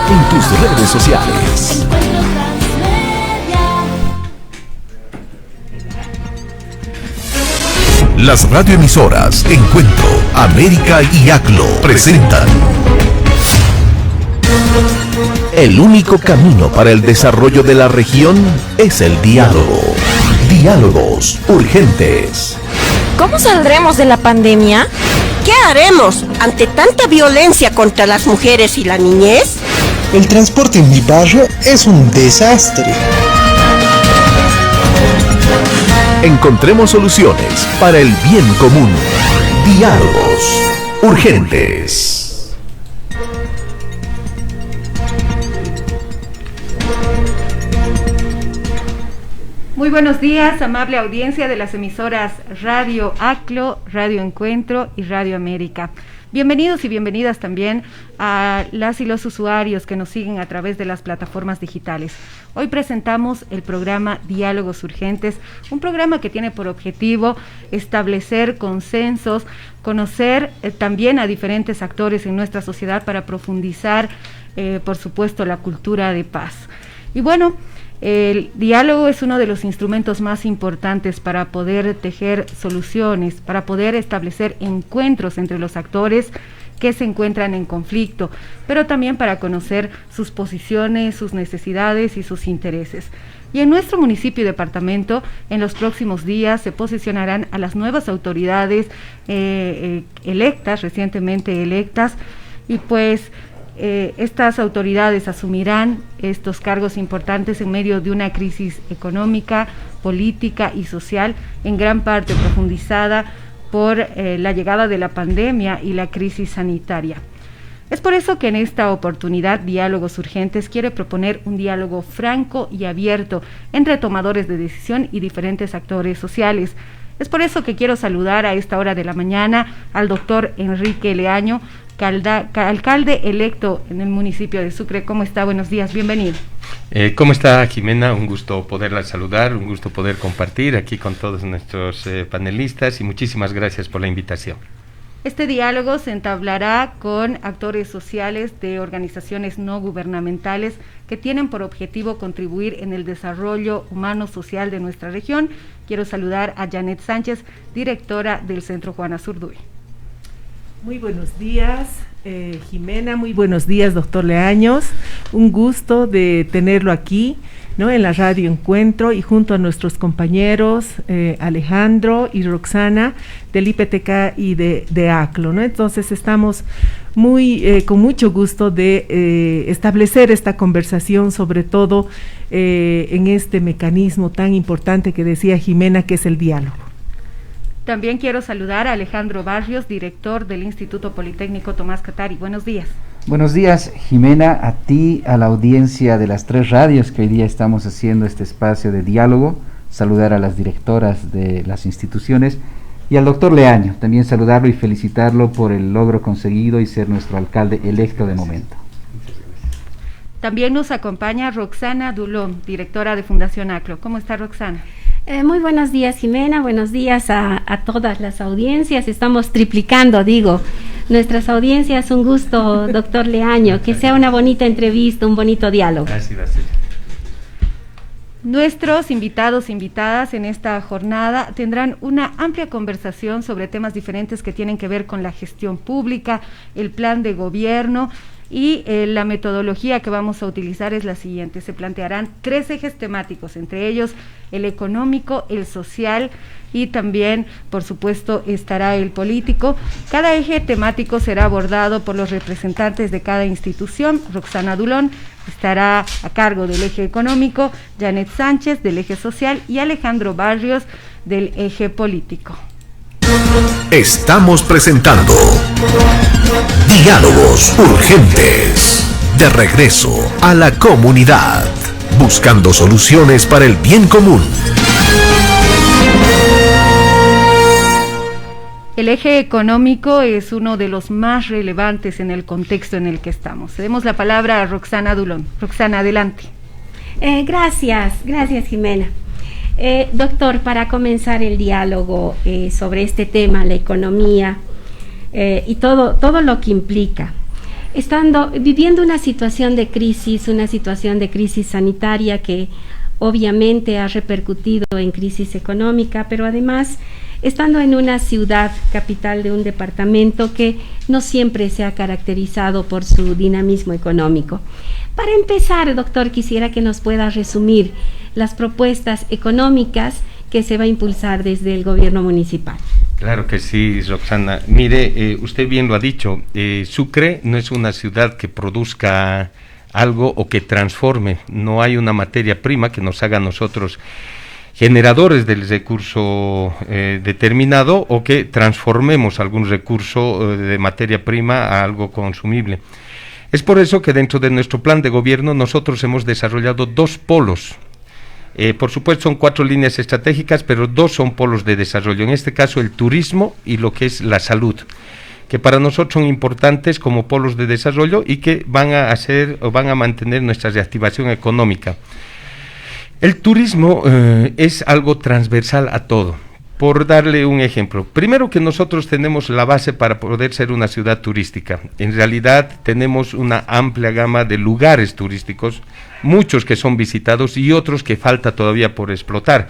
en tus redes sociales. Las radioemisoras Encuentro, América y ACLO presentan el único camino para el desarrollo de la región es el diálogo. Diálogos urgentes. ¿Cómo saldremos de la pandemia? ¿Qué haremos ante tanta violencia contra las mujeres y la niñez? El transporte en mi barrio es un desastre. Encontremos soluciones para el bien común. Diálogos urgentes. Muy buenos días, amable audiencia de las emisoras Radio ACLO, Radio Encuentro y Radio América. Bienvenidos y bienvenidas también a las y los usuarios que nos siguen a través de las plataformas digitales. Hoy presentamos el programa Diálogos Urgentes, un programa que tiene por objetivo establecer consensos, conocer también a diferentes actores en nuestra sociedad para profundizar, por supuesto, la cultura de paz. Y bueno, el diálogo es uno de los instrumentos más importantes para poder tejer soluciones, para poder establecer encuentros entre los actores que se encuentran en conflicto, pero también para conocer sus posiciones, sus necesidades y sus intereses. Y en nuestro municipio y departamento, en los próximos días se posicionarán a las nuevas autoridades electas, recientemente electas, y pues estas autoridades asumirán estos cargos importantes en medio de una crisis económica, política y social, en gran parte profundizada por la llegada de la pandemia y la crisis sanitaria. Es por eso que en esta oportunidad Diálogos Urgentes quiere proponer un diálogo franco y abierto entre tomadores de decisión y diferentes actores sociales. Es por eso que quiero saludar a esta hora de la mañana al doctor Enrique Leaño, alcalde electo en el municipio de Sucre. ¿Cómo está? Buenos días, bienvenido. ¿Cómo está, Jimena? Un gusto poderla saludar, un gusto poder compartir aquí con todos nuestros panelistas y muchísimas gracias por la invitación. Este diálogo se entablará con actores sociales de organizaciones no gubernamentales que tienen por objetivo contribuir en el desarrollo humano social de nuestra región. Quiero saludar a Janet Sánchez, directora del Centro Juana Azurduy. Muy buenos días, Jimena, muy buenos días, doctor Leaños. Un gusto de tenerlo aquí, ¿no?, en la Radio Encuentro y junto a nuestros compañeros Alejandro y Roxana del IPTK y de ACLO, ¿no? Entonces estamos con mucho gusto de establecer esta conversación, sobre todo en este mecanismo tan importante que decía Jimena, que es el diálogo. También quiero saludar a Alejandro Barrios, director del Instituto Politécnico Tomás Catari. Buenos días. Buenos días, Jimena, a ti, a la audiencia de las tres radios que hoy día estamos haciendo este espacio de diálogo. Saludar a las directoras de las instituciones y al doctor Leaño. También saludarlo y felicitarlo por el logro conseguido y ser nuestro alcalde electo de momento. También nos acompaña Roxana Dulón, directora de Fundación ACLO. ¿Cómo está, Roxana? Muy buenos días, Jimena, buenos días a todas las audiencias. Estamos triplicando, nuestras audiencias. Un gusto, doctor Leaño, que sea una bonita entrevista, un bonito diálogo. Gracias. Nuestros invitados e invitadas en esta jornada tendrán una amplia conversación sobre temas diferentes que tienen que ver con la gestión pública, el plan de gobierno, y la metodología que vamos a utilizar es la siguiente. Se plantearán 3 ejes temáticos, entre ellos el económico, el social y también, por supuesto, estará el político. Cada eje temático será abordado por los representantes de cada institución. Roxana Dulón estará a cargo del eje económico, Janet Sánchez del eje social y Alejandro Barrios del eje político. Estamos presentando Diálogos Urgentes. De regreso a la comunidad, buscando soluciones para el bien común. El eje económico es uno de los más relevantes en el contexto en el que estamos. Cedemos la palabra a Roxana Dulón. Roxana, adelante. Gracias, Jimena. Doctor, para comenzar el diálogo sobre este tema, la economía y todo lo que implica, viviendo una situación de crisis sanitaria que obviamente ha repercutido en crisis económica, pero además estando en una ciudad capital de un departamento que no siempre se ha caracterizado por su dinamismo económico. Para empezar, doctor, quisiera que nos pueda resumir las propuestas económicas que se va a impulsar desde el gobierno municipal. Claro que sí, Roxana. Mire, usted bien lo ha dicho, Sucre no es una ciudad que produzca algo o que transforme, no hay una materia prima que nos haga a nosotros generadores del recurso determinado o que transformemos algún recurso de materia prima a algo consumible. Es por eso que dentro de nuestro plan de gobierno nosotros hemos desarrollado 2 polos. Por supuesto son 4 líneas estratégicas, pero 2 son polos de desarrollo. En este caso el turismo y lo que es la salud, que para nosotros son importantes como polos de desarrollo y que van a hacer o van a mantener nuestra reactivación económica. El turismo es algo transversal a todo. Por darle un ejemplo, primero que nosotros tenemos la base para poder ser una ciudad turística. En realidad tenemos una amplia gama de lugares turísticos, muchos que son visitados y otros que falta todavía por explotar.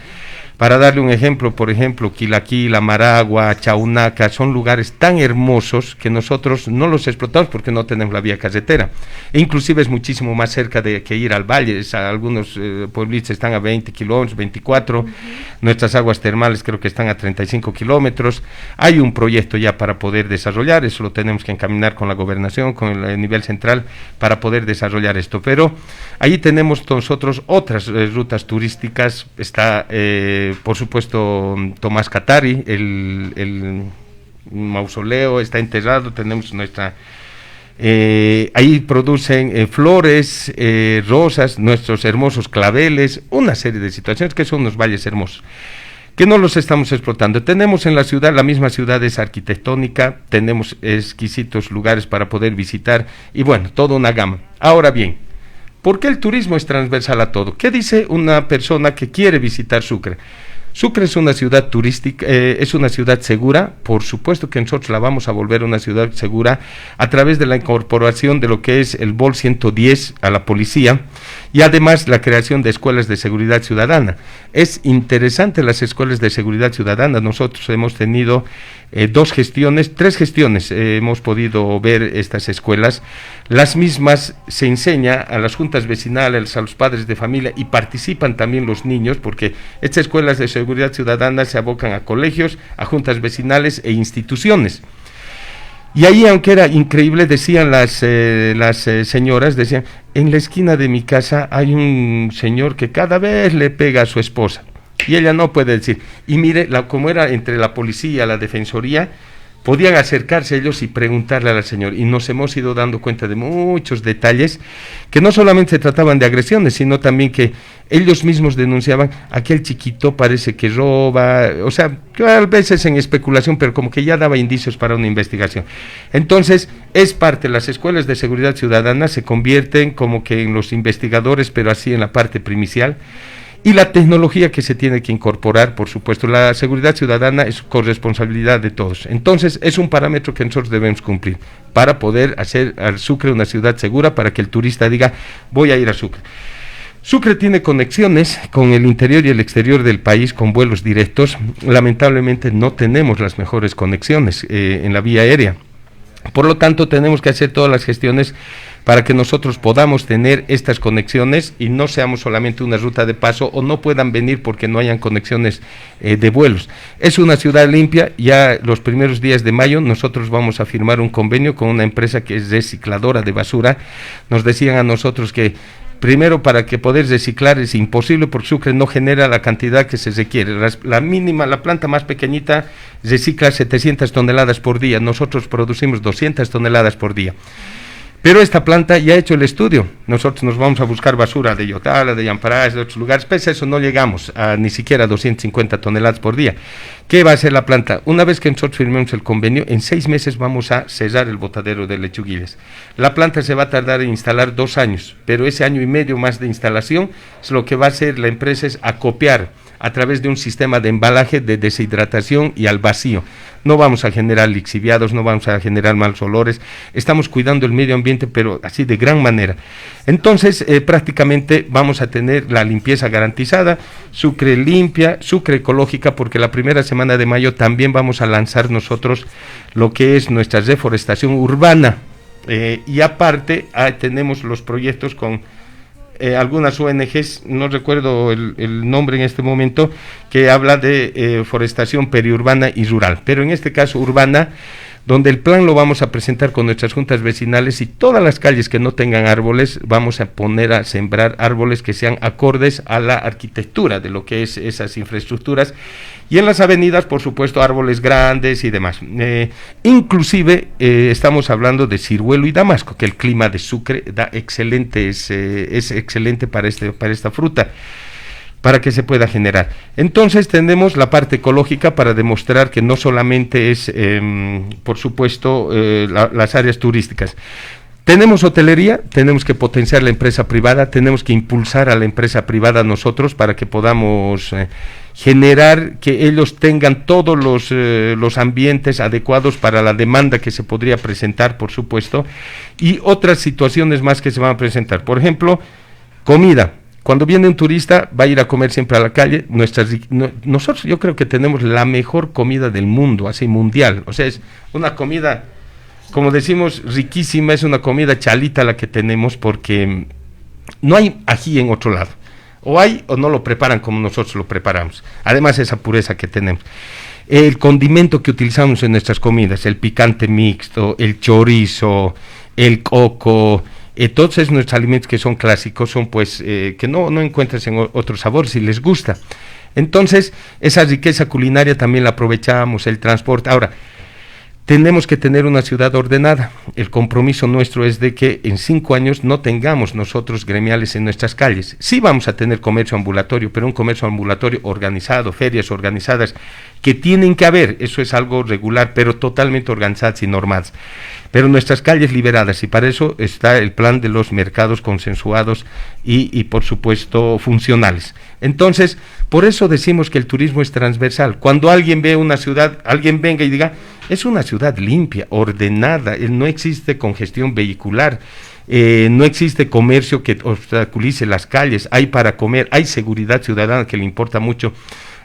Para darle un ejemplo, por ejemplo, Quilaquila, Maragua, Chaunaca, son lugares tan hermosos que nosotros no los explotamos porque no tenemos la vía carretera. E inclusive es muchísimo más cerca de que ir al valle. Algunos pueblitos están a 20 kilómetros, 24. Nuestras aguas termales creo que están a 35 kilómetros. Hay un proyecto ya para poder desarrollar, eso lo tenemos que encaminar con la gobernación, con el nivel central, para poder desarrollar esto. Pero ahí tenemos nosotros otras rutas turísticas. Está por supuesto Tomás Catari, el mausoleo está enterrado, tenemos nuestra ahí producen flores, rosas, nuestros hermosos claveles, una serie de situaciones que son unos valles hermosos que no los estamos explotando. Tenemos en la ciudad, la misma ciudad es arquitectónica, tenemos exquisitos lugares para poder visitar y bueno, toda una gama. Ahora bien, ¿por qué el turismo es transversal a todo? ¿Qué dice una persona que quiere visitar Sucre? Sucre es una ciudad turística, es una ciudad segura, por supuesto que nosotros la vamos a volver una ciudad segura a través de la incorporación de lo que es el BOL 110 a la policía y además la creación de escuelas de seguridad ciudadana. Es interesante las escuelas de seguridad ciudadana, nosotros hemos tenido 3 gestiones, hemos podido ver estas escuelas, las mismas se enseña a las juntas vecinales, a los padres de familia y participan también los niños porque estas escuelas de seguridad ciudadana se abocan a colegios, a juntas vecinales e instituciones. Y ahí, aunque era increíble, decían las señoras, decían, en la esquina de mi casa hay un señor que cada vez le pega a su esposa. Y ella no puede decir, y mire, como era entre la policía y la defensoría, podían acercarse ellos y preguntarle a la señora, y nos hemos ido dando cuenta de muchos detalles, que no solamente se trataban de agresiones, sino también que ellos mismos denunciaban, aquel chiquito parece que roba, o sea, a veces en especulación, pero como que ya daba indicios para una investigación. Entonces, es parte, las escuelas de seguridad ciudadana se convierten como que en los investigadores, pero así en la parte primicial. Y la tecnología que se tiene que incorporar, por supuesto, la seguridad ciudadana es corresponsabilidad de todos. Entonces, es un parámetro que nosotros debemos cumplir para poder hacer a Sucre una ciudad segura, para que el turista diga, voy a ir a Sucre. Sucre tiene conexiones con el interior y el exterior del país con vuelos directos. Lamentablemente no tenemos las mejores conexiones en la vía aérea. Por lo tanto, tenemos que hacer todas las gestiones para que nosotros podamos tener estas conexiones y no seamos solamente una ruta de paso o no puedan venir porque no hayan conexiones de vuelos. Es una ciudad limpia, ya los primeros días de mayo nosotros vamos a firmar un convenio con una empresa que es recicladora de basura. Nos decían a nosotros que primero, para que poder reciclar es imposible porque Sucre no genera la cantidad que se requiere. La planta más pequeñita recicla 700 toneladas por día, nosotros producimos 200 toneladas por día. Pero esta planta ya ha hecho el estudio, nosotros nos vamos a buscar basura de Yotala, de Yamparás, de otros lugares, pese a eso no llegamos a ni siquiera 250 toneladas por día. ¿Qué va a hacer la planta? Una vez que nosotros firmemos el convenio, en 6 meses vamos a cerrar el botadero de Lechuguillas. La planta se va a tardar en instalar 2 años, pero ese año y medio más de instalación es lo que va a hacer la empresa, es acopiar a través de un sistema de embalaje de deshidratación y al vacío. No vamos a generar lixiviados, no vamos a generar malos olores, estamos cuidando el medio ambiente, pero así de gran manera. Entonces, prácticamente vamos a tener la limpieza garantizada, Sucre limpia, Sucre ecológica, porque la primera semana de mayo también vamos a lanzar nosotros lo que es nuestra reforestación urbana. Y aparte, tenemos los proyectos con algunas ONGs, no recuerdo el nombre en este momento, que habla de forestación periurbana y rural, pero en este caso urbana, donde el plan lo vamos a presentar con nuestras juntas vecinales y todas las calles que no tengan árboles, vamos a poner a sembrar árboles que sean acordes a la arquitectura de lo que es esas infraestructuras, y en las avenidas, por supuesto, árboles grandes y demás. Inclusive, estamos hablando de ciruelo y damasco, que el clima de Sucre da excelentes, es excelente para esta fruta, para que se pueda generar. Entonces tenemos la parte ecológica para demostrar que no solamente es, por supuesto, las áreas turísticas. Tenemos hotelería, tenemos que potenciar la empresa privada, tenemos que impulsar a la empresa privada nosotros para que podamos generar que ellos tengan todos los ambientes adecuados para la demanda que se podría presentar, por supuesto, y otras situaciones más que se van a presentar. Por ejemplo, comida. Cuando viene un turista, va a ir a comer siempre a la calle. Nosotros, yo creo que tenemos la mejor comida del mundo, así mundial. O sea, es una comida, como decimos, riquísima, es una comida chalita la que tenemos, porque no hay ají en otro lado. O hay o no lo preparan como nosotros lo preparamos. Además, esa pureza que tenemos. El condimento que utilizamos en nuestras comidas, el picante mixto, el chorizo, el coco, todos nuestros alimentos que son clásicos, son pues que no encuentras en otro sabor si les gusta. Entonces, esa riqueza culinaria también la aprovechamos, el transporte. Ahora, tenemos que tener una ciudad ordenada. El compromiso nuestro es de que en 5 años no tengamos nosotros gremiales en nuestras calles. Sí vamos a tener comercio ambulatorio, pero un comercio ambulatorio organizado, ferias organizadas, que tienen que haber, eso es algo regular, pero totalmente organizadas y normadas. Pero nuestras calles liberadas, y para eso está el plan de los mercados consensuados y por supuesto funcionales. Entonces, por eso decimos que el turismo es transversal. Cuando alguien ve una ciudad, alguien venga y diga, es una ciudad limpia, ordenada, no existe congestión vehicular, no existe comercio que obstaculice las calles, hay para comer, hay seguridad ciudadana que le importa mucho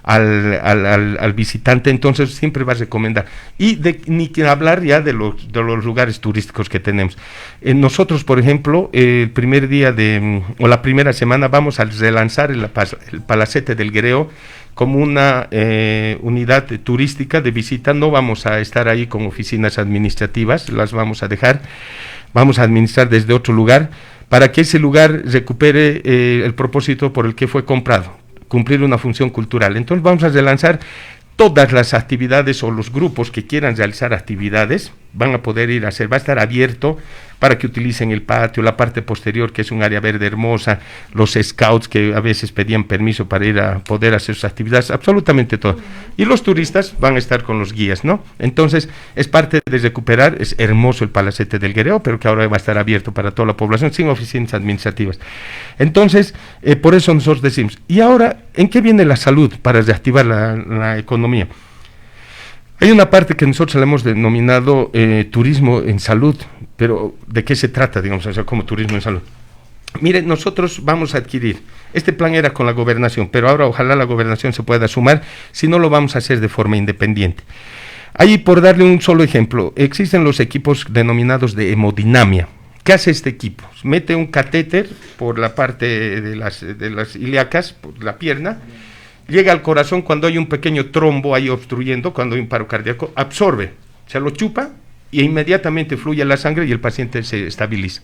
al visitante, entonces siempre va a recomendar. Y ni que hablar ya de los lugares turísticos que tenemos. Nosotros, por ejemplo, el primer día o la primera semana vamos a relanzar el Palacete del Greo como una unidad turística de visita. No vamos a estar ahí con oficinas administrativas, las vamos a dejar, vamos a administrar desde otro lugar, para que ese lugar recupere el propósito por el que fue comprado, cumplir una función cultural. Entonces vamos a relanzar todas las actividades, o los grupos que quieran realizar actividades van a poder ir a hacer, va a estar abierto para que utilicen el patio, la parte posterior, que es un área verde hermosa, los scouts que a veces pedían permiso para ir a poder hacer sus actividades, absolutamente todo. Y los turistas van a estar con los guías, ¿no? Entonces, es parte de recuperar, es hermoso el Palacete del Greo, pero que ahora va a estar abierto para toda la población, sin oficinas administrativas. Entonces, por eso nosotros decimos, ¿y ahora en qué viene la salud para reactivar la economía? Hay una parte que nosotros le hemos denominado turismo en salud, pero ¿de qué se trata, digamos, o sea, como turismo en salud? Mire, nosotros vamos a adquirir, este plan era con la gobernación, pero ahora ojalá la gobernación se pueda sumar, si no lo vamos a hacer de forma independiente. Ahí, por darle un solo ejemplo, existen los equipos denominados de hemodinamia. ¿Qué hace este equipo? Mete un catéter por la parte de las ilíacas, por la pierna, llega al corazón cuando hay un pequeño trombo ahí obstruyendo, cuando hay un paro cardíaco, absorbe, se lo chupa y inmediatamente fluye la sangre y el paciente se estabiliza.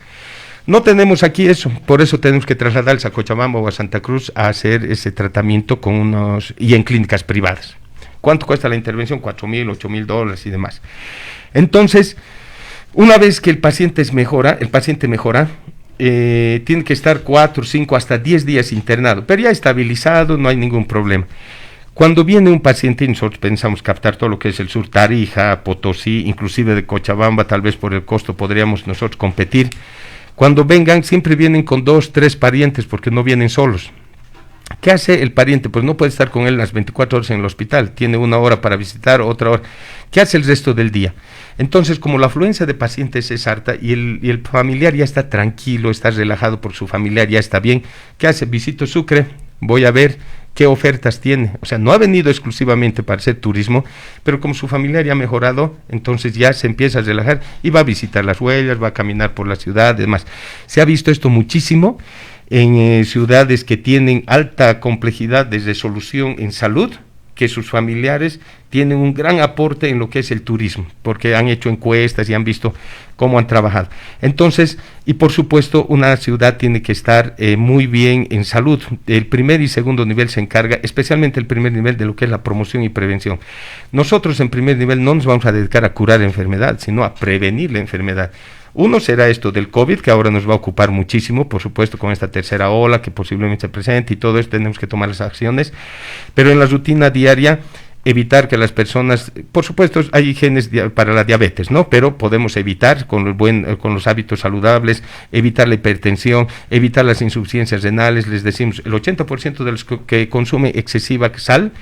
No tenemos aquí eso, por eso tenemos que trasladarse a Cochabamba o a Santa Cruz a hacer ese tratamiento y en clínicas privadas. ¿Cuánto cuesta la intervención? $4,000, $8,000 y demás. Entonces, una vez que el paciente mejora, tiene que estar 4, 5, hasta 10 días internado, pero ya estabilizado, no hay ningún problema. Cuando viene un paciente, nosotros pensamos captar todo lo que es el sur, Tarija, Potosí, inclusive de Cochabamba, tal vez por el costo podríamos nosotros competir. Cuando vengan, siempre vienen con 2, 3 parientes, porque no vienen solos. ¿Qué hace el pariente? Pues no puede estar con él las 24 horas en el hospital, tiene 1 hora para visitar, otra hora. ¿Qué hace el resto del día? Entonces, como la afluencia de pacientes es harta y el familiar ya está tranquilo, está relajado por su familiar, ya está bien, ¿qué hace? Visito Sucre, voy a ver qué ofertas tiene. O sea, no ha venido exclusivamente para hacer turismo, pero como su familiar ya ha mejorado, entonces ya se empieza a relajar y va a visitar las huellas, va a caminar por la ciudad, demás. Se ha visto esto muchísimo en ciudades que tienen alta complejidad de resolución en salud, que sus familiares tienen un gran aporte en lo que es el turismo, porque han hecho encuestas y han visto cómo han trabajado. Entonces, y por supuesto, una ciudad tiene que estar muy bien en salud. El primer y segundo nivel se encarga, especialmente el primer nivel, de lo que es la promoción y prevención. Nosotros en primer nivel no nos vamos a dedicar a curar la enfermedad, sino a prevenir la enfermedad. Uno será esto del COVID, que ahora nos va a ocupar muchísimo, por supuesto, con esta tercera ola que posiblemente se presente y todo esto tenemos que tomar las acciones, pero en la rutina diaria evitar que las personas, por supuesto hay genes para la diabetes, ¿no? Pero podemos evitar con los hábitos saludables, evitar la hipertensión, evitar las insuficiencias renales. Les decimos, el 80% de los que consumen excesiva sal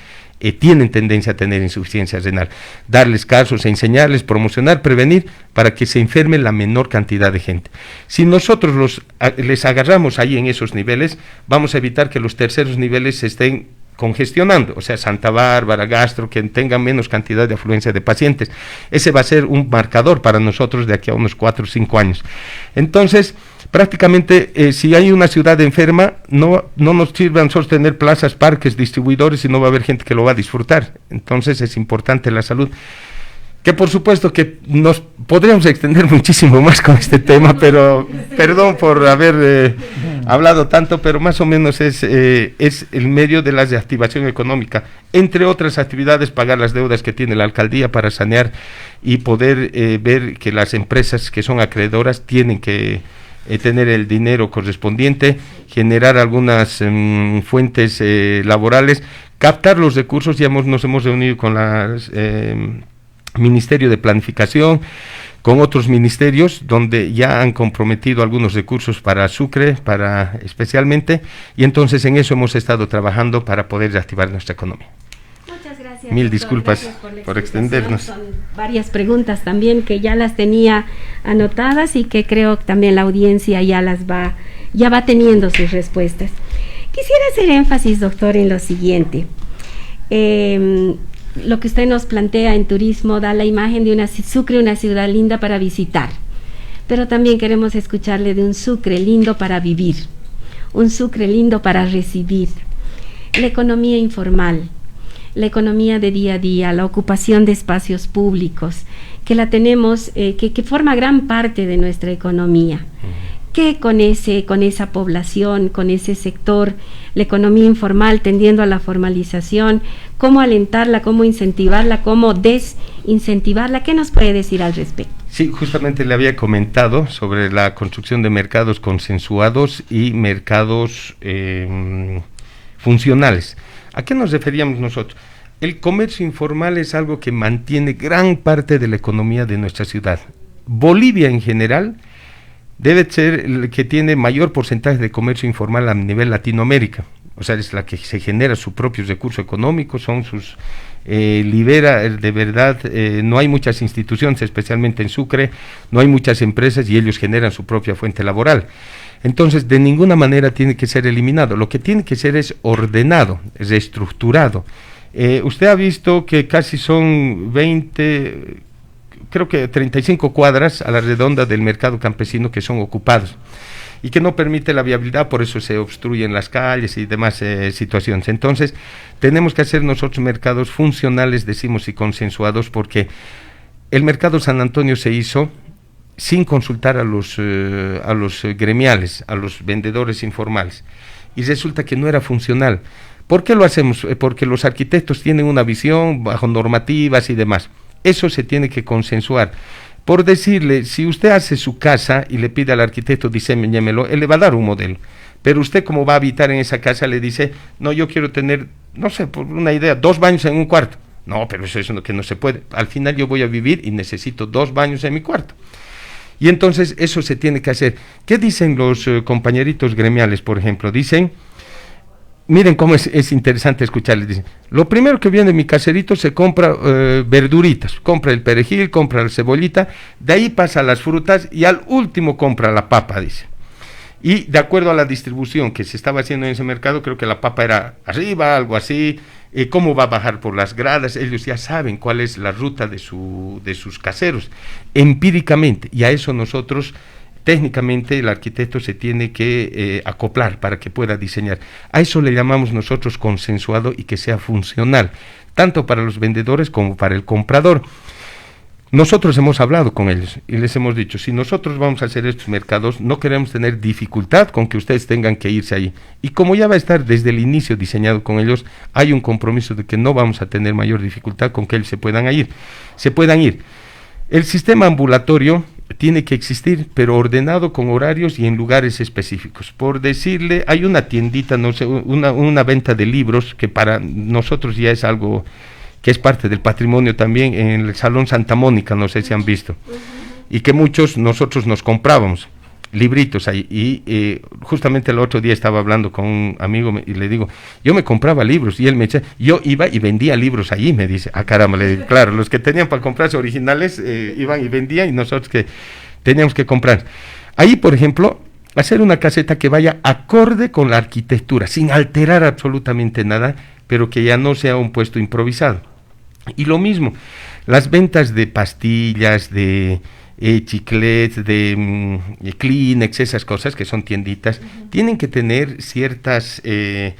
tienen tendencia a tener insuficiencia renal. Darles casos, enseñarles, promocionar, prevenir, para que se enferme la menor cantidad de gente. Si nosotros les agarramos ahí en esos niveles, vamos a evitar que los terceros niveles se estén congestionando, o sea, Santa Bárbara, Gastro, que tengan menos cantidad de afluencia de pacientes. Ese va a ser un marcador para nosotros de aquí a unos 4 o 5 años. Entonces, prácticamente, si hay una ciudad enferma, no nos sirvan solo tener plazas, parques, distribuidores, y no va a haber gente que lo va a disfrutar. Entonces es importante la salud, que por supuesto que nos podríamos extender muchísimo más con este tema, pero perdón por haber hablado tanto, pero más o menos es el medio de la reactivación económica, entre otras actividades, pagar las deudas que tiene la alcaldía para sanear y poder ver que las empresas que son acreedoras tienen que tener el dinero correspondiente, generar algunas fuentes laborales, captar los recursos. Ya nos hemos reunido con las Ministerio de Planificación, con otros ministerios, donde ya han comprometido algunos recursos para Sucre, especialmente, y entonces en eso hemos estado trabajando para poder reactivar nuestra economía. Muchas gracias. Mil disculpas por extendernos. Son varias preguntas también que ya las tenía anotadas y que creo que también la audiencia ya va teniendo sus respuestas. Quisiera hacer énfasis, doctor, en lo siguiente. Lo que usted nos plantea en turismo da la imagen de Sucre, una ciudad linda para visitar, pero también queremos escucharle de un Sucre lindo para vivir, un Sucre lindo para recibir. La economía informal, la economía de día a día, la ocupación de espacios públicos, que la tenemos, que forma gran parte de nuestra economía. Que con esa población, con ese sector, la economía informal tendiendo a la formalización, cómo alentarla, cómo incentivarla, cómo desincentivarla, ¿qué nos puede decir al respecto? Sí, justamente le había comentado sobre la construcción de mercados consensuados y mercados funcionales. ¿A qué nos referíamos nosotros? El comercio informal es algo que mantiene gran parte de la economía de nuestra ciudad. Bolivia en general debe ser el que tiene mayor porcentaje de comercio informal a nivel Latinoamérica, o sea, es la que se genera su propio recurso económico, son sus libera de verdad, no hay muchas instituciones, especialmente en Sucre, no hay muchas empresas y ellos generan su propia fuente laboral. Entonces, de ninguna manera tiene que ser eliminado, lo que tiene que ser es ordenado, reestructurado. Usted ha visto que casi son 35 cuadras a la redonda del mercado campesino que son ocupados y que no permite la viabilidad, por eso se obstruyen las calles y demás situaciones. Entonces, tenemos que hacer nosotros mercados funcionales, decimos, y consensuados, porque el mercado San Antonio se hizo sin consultar a los gremiales, a los vendedores informales, y resulta que no era funcional. ¿Por qué lo hacemos? Porque los arquitectos tienen una visión bajo normativas y demás. Eso se tiene que consensuar. Por decirle, si usted hace su casa y le pide al arquitecto, diseñémelo, él le va a dar un modelo. Pero usted, como va a habitar en esa casa, le dice, no, yo quiero tener, no sé, por una idea, 2 baños en un cuarto. No, pero eso es lo que no se puede. Al final yo voy a vivir y necesito 2 baños en mi cuarto. Y entonces eso se tiene que hacer. ¿Qué dicen los compañeritos gremiales, por ejemplo? Dicen, miren cómo es interesante escucharles. Dicen, lo primero que viene en mi caserito se compra verduritas, compra el perejil, compra la cebollita, de ahí pasa a las frutas y al último compra la papa, dice. Y de acuerdo a la distribución que se estaba haciendo en ese mercado, creo que la papa era arriba, algo así, cómo va a bajar por las gradas, ellos ya saben cuál es la ruta de sus caseros, empíricamente, y a eso nosotros, técnicamente, el arquitecto se tiene que acoplar para que pueda diseñar. A eso le llamamos nosotros consensuado y que sea funcional, tanto para los vendedores como para el comprador. Nosotros hemos hablado con ellos y les hemos dicho, si nosotros vamos a hacer estos mercados, no queremos tener dificultad con que ustedes tengan que irse ahí. Y como ya va a estar desde el inicio diseñado con ellos, hay un compromiso de que no vamos a tener mayor dificultad con que ellos se puedan ir. El sistema ambulatorio tiene que existir, pero ordenado con horarios y en lugares específicos. Por decirle, hay una tiendita, no sé, una venta de libros que para nosotros ya es algo que es parte del patrimonio también, en el Salón Santa Mónica, no sé si han visto, y que nosotros nos comprábamos libritos ahí, y justamente el otro día estaba hablando con un amigo y le digo, yo me compraba libros, y él me decía, yo iba y vendía libros allí, me dice, caramba, le digo, claro, los que tenían para comprarse originales iban y vendían, y nosotros que teníamos que comprar. Ahí, por ejemplo, hacer una caseta que vaya acorde con la arquitectura, sin alterar absolutamente nada, pero que ya no sea un puesto improvisado. Y lo mismo, las ventas de pastillas, de chiclets, de Kleenex, esas cosas que son tienditas, tienen que tener ciertas en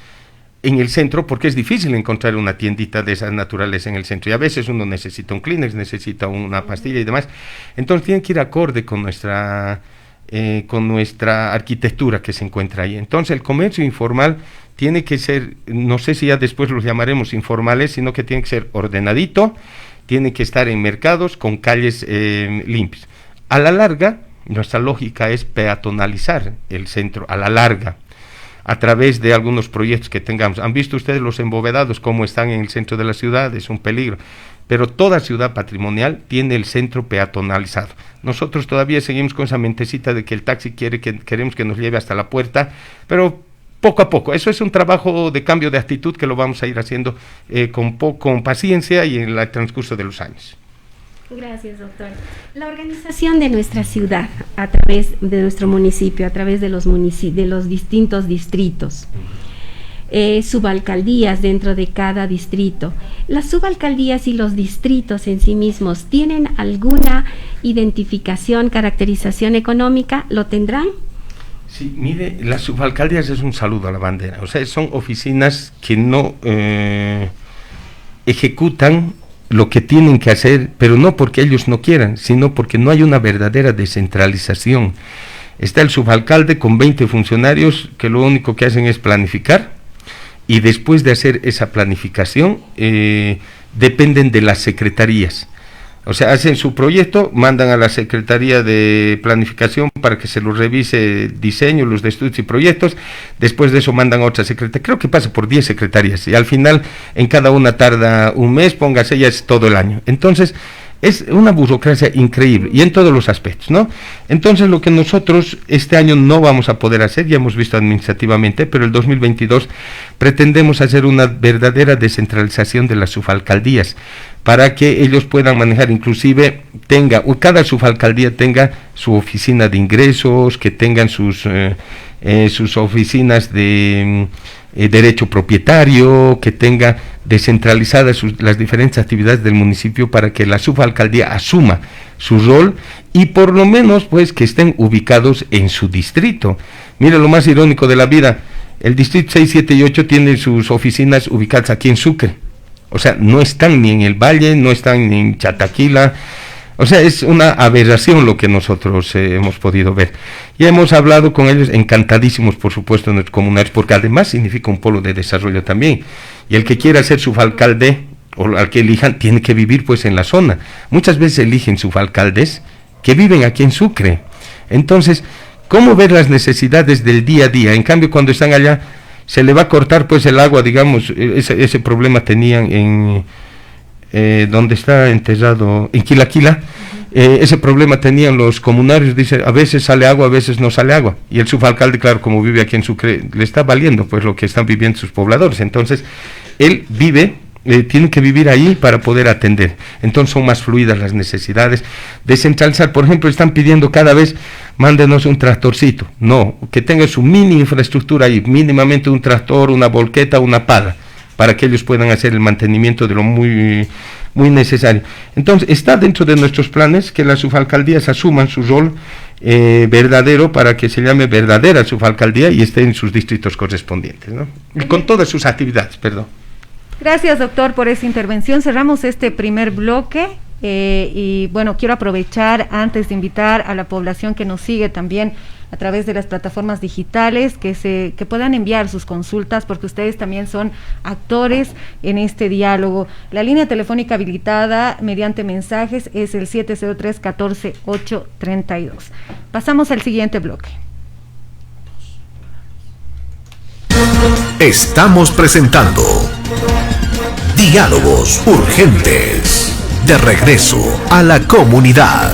el centro, porque es difícil encontrar una tiendita de esas naturales en el centro, y a veces uno necesita un Kleenex, necesita una pastilla y demás, entonces tienen que ir acorde con nuestra arquitectura que se encuentra ahí. Entonces el comercio informal tiene que ser, no sé si ya después los llamaremos informales, sino que tiene que ser ordenadito, tiene que estar en mercados con calles limpias. A la larga, nuestra lógica es peatonalizar el centro, a la larga, a través de algunos proyectos que tengamos. ¿Han visto ustedes los embovedados, cómo están en el centro de la ciudad? Es un peligro. Pero toda ciudad patrimonial tiene el centro peatonalizado. Nosotros todavía seguimos con esa mentecita de que el taxi queremos que nos lleve hasta la puerta, pero poco a poco. Eso es un trabajo de cambio de actitud que lo vamos a ir haciendo con paciencia y en el transcurso de los años. Gracias, doctor. La organización de nuestra ciudad a través de nuestro municipio, a través de los distintos distritos, subalcaldías dentro de cada distrito. ¿Las subalcaldías y los distritos en sí mismos tienen alguna identificación, caracterización económica? ¿Lo tendrán? Sí, mire, las subalcaldías es un saludo a la bandera. O sea, son oficinas que no ejecutan lo que tienen que hacer, pero no porque ellos no quieran, sino porque no hay una verdadera descentralización. Está el subalcalde con 20 funcionarios que lo único que hacen es planificar, y después de hacer esa planificación dependen de las secretarías. O sea, hacen su proyecto, mandan a la Secretaría de Planificación para que se los revise diseño, los de estudios y proyectos, después de eso mandan a otra secretaría, creo que pasa por 10 secretarías, y al final en cada una tarda un mes, póngase, ya es todo el año. Entonces, es una burocracia increíble, y en todos los aspectos, ¿no? Entonces, lo que nosotros este año no vamos a poder hacer, ya hemos visto administrativamente, pero el 2022 pretendemos hacer una verdadera descentralización de las subalcaldías, para que ellos puedan manejar, inclusive cada subalcaldía tenga su oficina de ingresos, que tengan sus oficinas de derecho propietario, que tenga descentralizadas las diferentes actividades del municipio, para que la subalcaldía asuma su rol y por lo menos pues que estén ubicados en su distrito. Mira lo más irónico de la vida, el distrito 6, 7 y 8 tiene sus oficinas ubicadas aquí en Sucre. O sea, no están ni en el Valle, no están ni en Chataquila. O sea, es una aberración lo que nosotros hemos podido ver. Ya hemos hablado con ellos, encantadísimos, por supuesto, en los comunales, porque además significa un polo de desarrollo también. Y el que quiera ser subalcalde, o al que elijan, tiene que vivir pues en la zona. Muchas veces eligen subalcaldes que viven aquí en Sucre. Entonces, ¿cómo ver las necesidades del día a día? En cambio, cuando están allá, se le va a cortar pues el agua, digamos, ese problema tenían donde está enterrado, en Quilaquila, ese problema tenían los comunarios, dice, a veces sale agua, a veces no sale agua, y el subalcalde, claro, como vive aquí en Sucre, le está valiendo pues lo que están viviendo sus pobladores, entonces él vive, tiene que vivir ahí para poder atender, entonces son más fluidas las necesidades, descentralizar, por ejemplo, están pidiendo cada vez, mándenos un tractorcito, no, que tenga su mini infraestructura ahí, mínimamente un tractor, una volqueta, una pala, para que ellos puedan hacer el mantenimiento de lo muy necesario. Entonces, está dentro de nuestros planes que las subalcaldías asuman su rol verdadero para que se llame verdadera subalcaldía y esté en sus distritos correspondientes, ¿no? Y con todas sus actividades, perdón. Gracias, doctor, por esa intervención. Cerramos este primer bloque y bueno, quiero aprovechar antes de invitar a la población que nos sigue también a través de las plataformas digitales que puedan enviar sus consultas, porque ustedes también son actores en este diálogo. La línea telefónica habilitada mediante mensajes es el 703-14-832. Pasamos al siguiente bloque. Estamos presentando Diálogos Urgentes. De regreso a la comunidad,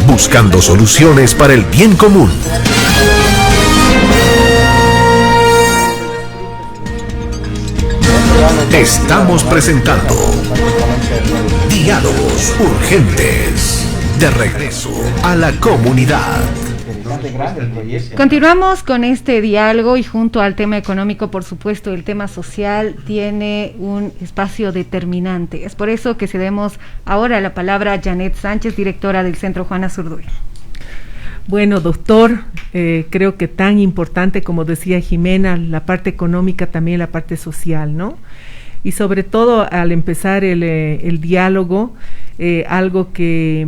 buscando soluciones para el bien común. Estamos presentando Diálogos Urgentes. De regreso a la comunidad. Continuamos con este diálogo y junto al tema económico, por supuesto, el tema social tiene un espacio determinante. Es por eso que cedemos ahora la palabra a Janet Sánchez, directora del Centro Juana Zurduy. Bueno, doctor, creo que tan importante como decía Jimena, la parte económica, también la parte social, ¿no? Y sobre todo al empezar el diálogo, algo que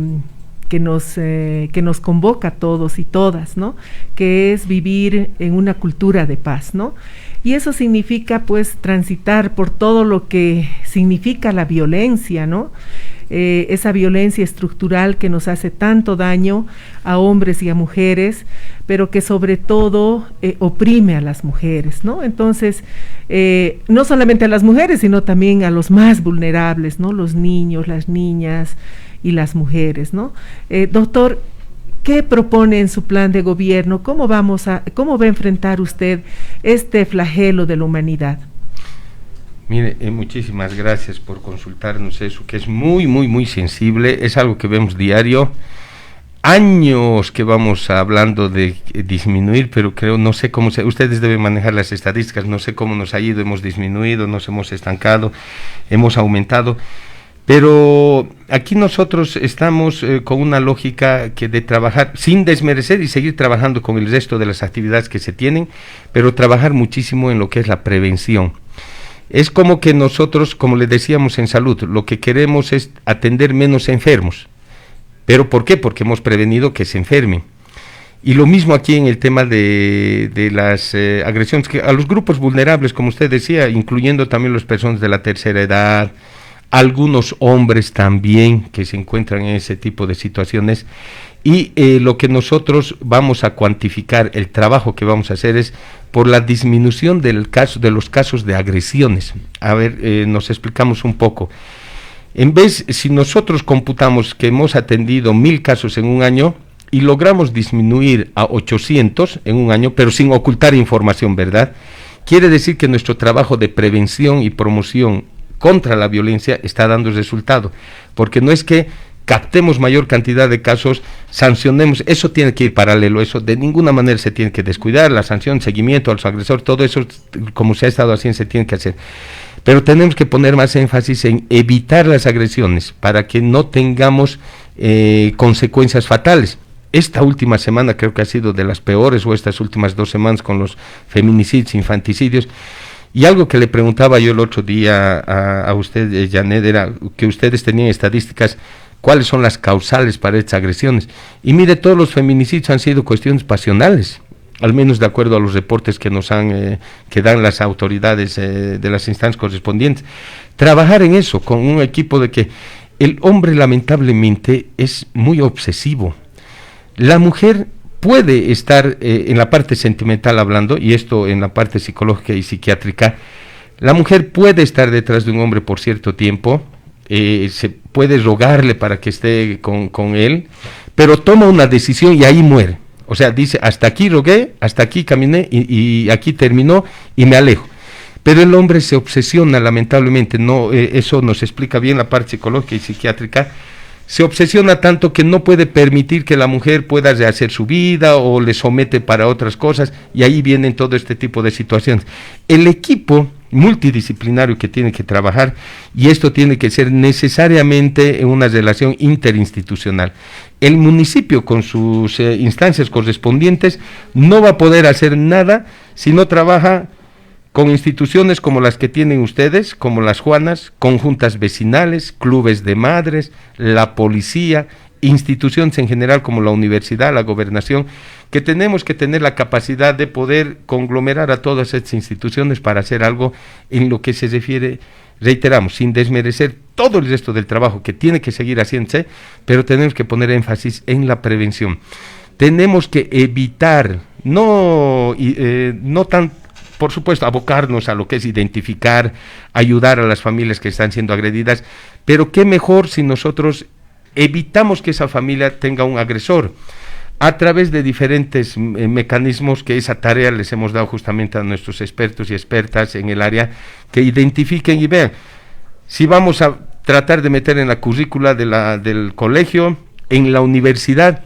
nos convoca a todos y todas, ¿no? Que es vivir en una cultura de paz, ¿no? Y eso significa, pues, transitar por todo lo que significa la violencia, ¿no? Esa violencia estructural que nos hace tanto daño a hombres y a mujeres, pero que sobre todo oprime a las mujeres, ¿no? Entonces, no solamente a las mujeres, sino también a los más vulnerables, ¿no? Los niños, las niñas y las mujeres, ¿no? Doctor, ¿qué propone en su plan de gobierno? ¿Cómo va a enfrentar usted este flagelo de la humanidad? Mire, muchísimas gracias por consultarnos eso, que es muy, muy, muy sensible, es algo que vemos diario, años que vamos hablando de disminuir, pero creo, no sé cómo, ustedes deben manejar las estadísticas, no sé cómo nos ha ido, hemos disminuido, nos hemos estancado, hemos aumentado, pero aquí nosotros estamos con una lógica que de trabajar sin desmerecer y seguir trabajando con el resto de las actividades que se tienen, pero trabajar muchísimo en lo que es la prevención. Es como que nosotros, como le decíamos en salud, lo que queremos es atender menos enfermos. ¿Pero por qué? Porque hemos prevenido que se enfermen. Y lo mismo aquí en el tema de las agresiones que a los grupos vulnerables, como usted decía, incluyendo también las personas de la tercera edad, algunos hombres también que se encuentran en ese tipo de situaciones. Y lo que nosotros vamos a cuantificar, el trabajo que vamos a hacer es por la disminución de los casos de agresiones. A ver, nos explicamos un poco. Si nosotros computamos que hemos atendido 1000 casos en un año y logramos disminuir a 800 en un año, pero sin ocultar información, ¿verdad? Quiere decir que nuestro trabajo de prevención y promoción contra la violencia está dando resultado, porque no es que captemos mayor cantidad de casos, sancionemos, eso tiene que ir paralelo, eso de ninguna manera se tiene que descuidar, la sanción, seguimiento a los agresores, todo eso como se ha estado haciendo se tiene que hacer, pero tenemos que poner más énfasis en evitar las agresiones para que no tengamos consecuencias fatales. Esta última semana creo que ha sido de las peores, o estas últimas 2 semanas con los feminicidios, infanticidios. Y algo que le preguntaba yo el otro día a usted, Janet, era que ustedes tenían estadísticas, ¿cuáles son las causales para estas agresiones? Y mire, todos los feminicidios han sido cuestiones pasionales, al menos de acuerdo a los reportes que nos que dan las autoridades de las instancias correspondientes. Trabajar en eso, con un equipo de que el hombre lamentablemente es muy obsesivo. La mujer puede estar en la parte sentimental hablando, y esto en la parte psicológica y psiquiátrica, la mujer puede estar detrás de un hombre por cierto tiempo, se puede rogarle para que esté con él, pero toma una decisión y ahí muere. O sea, dice, hasta aquí rogué, hasta aquí caminé y aquí terminó y me alejo. Pero el hombre se obsesiona, lamentablemente, no, eso nos explica bien la parte psicológica y psiquiátrica, se obsesiona tanto que no puede permitir que la mujer pueda rehacer su vida o le somete para otras cosas, y ahí vienen todo este tipo de situaciones. El equipo multidisciplinario que tiene que trabajar, y esto tiene que ser necesariamente en una relación interinstitucional. El municipio con sus instancias correspondientes no va a poder hacer nada si no trabaja con instituciones como las que tienen ustedes, como las Juanas, conjuntas vecinales, clubes de madres, la policía, instituciones en general como la universidad, la gobernación, que tenemos que tener la capacidad de poder conglomerar a todas estas instituciones para hacer algo en lo que se refiere, reiteramos, sin desmerecer todo el resto del trabajo que tiene que seguir haciéndose, pero tenemos que poner énfasis en la prevención. Tenemos que evitar, no tan, por supuesto, abocarnos a lo que es identificar, ayudar a las familias que están siendo agredidas, pero qué mejor si nosotros evitamos que esa familia tenga un agresor a través de diferentes mecanismos, que esa tarea les hemos dado justamente a nuestros expertos y expertas en el área, que identifiquen y vean. Si vamos a tratar de meter en la currícula del colegio, en la universidad,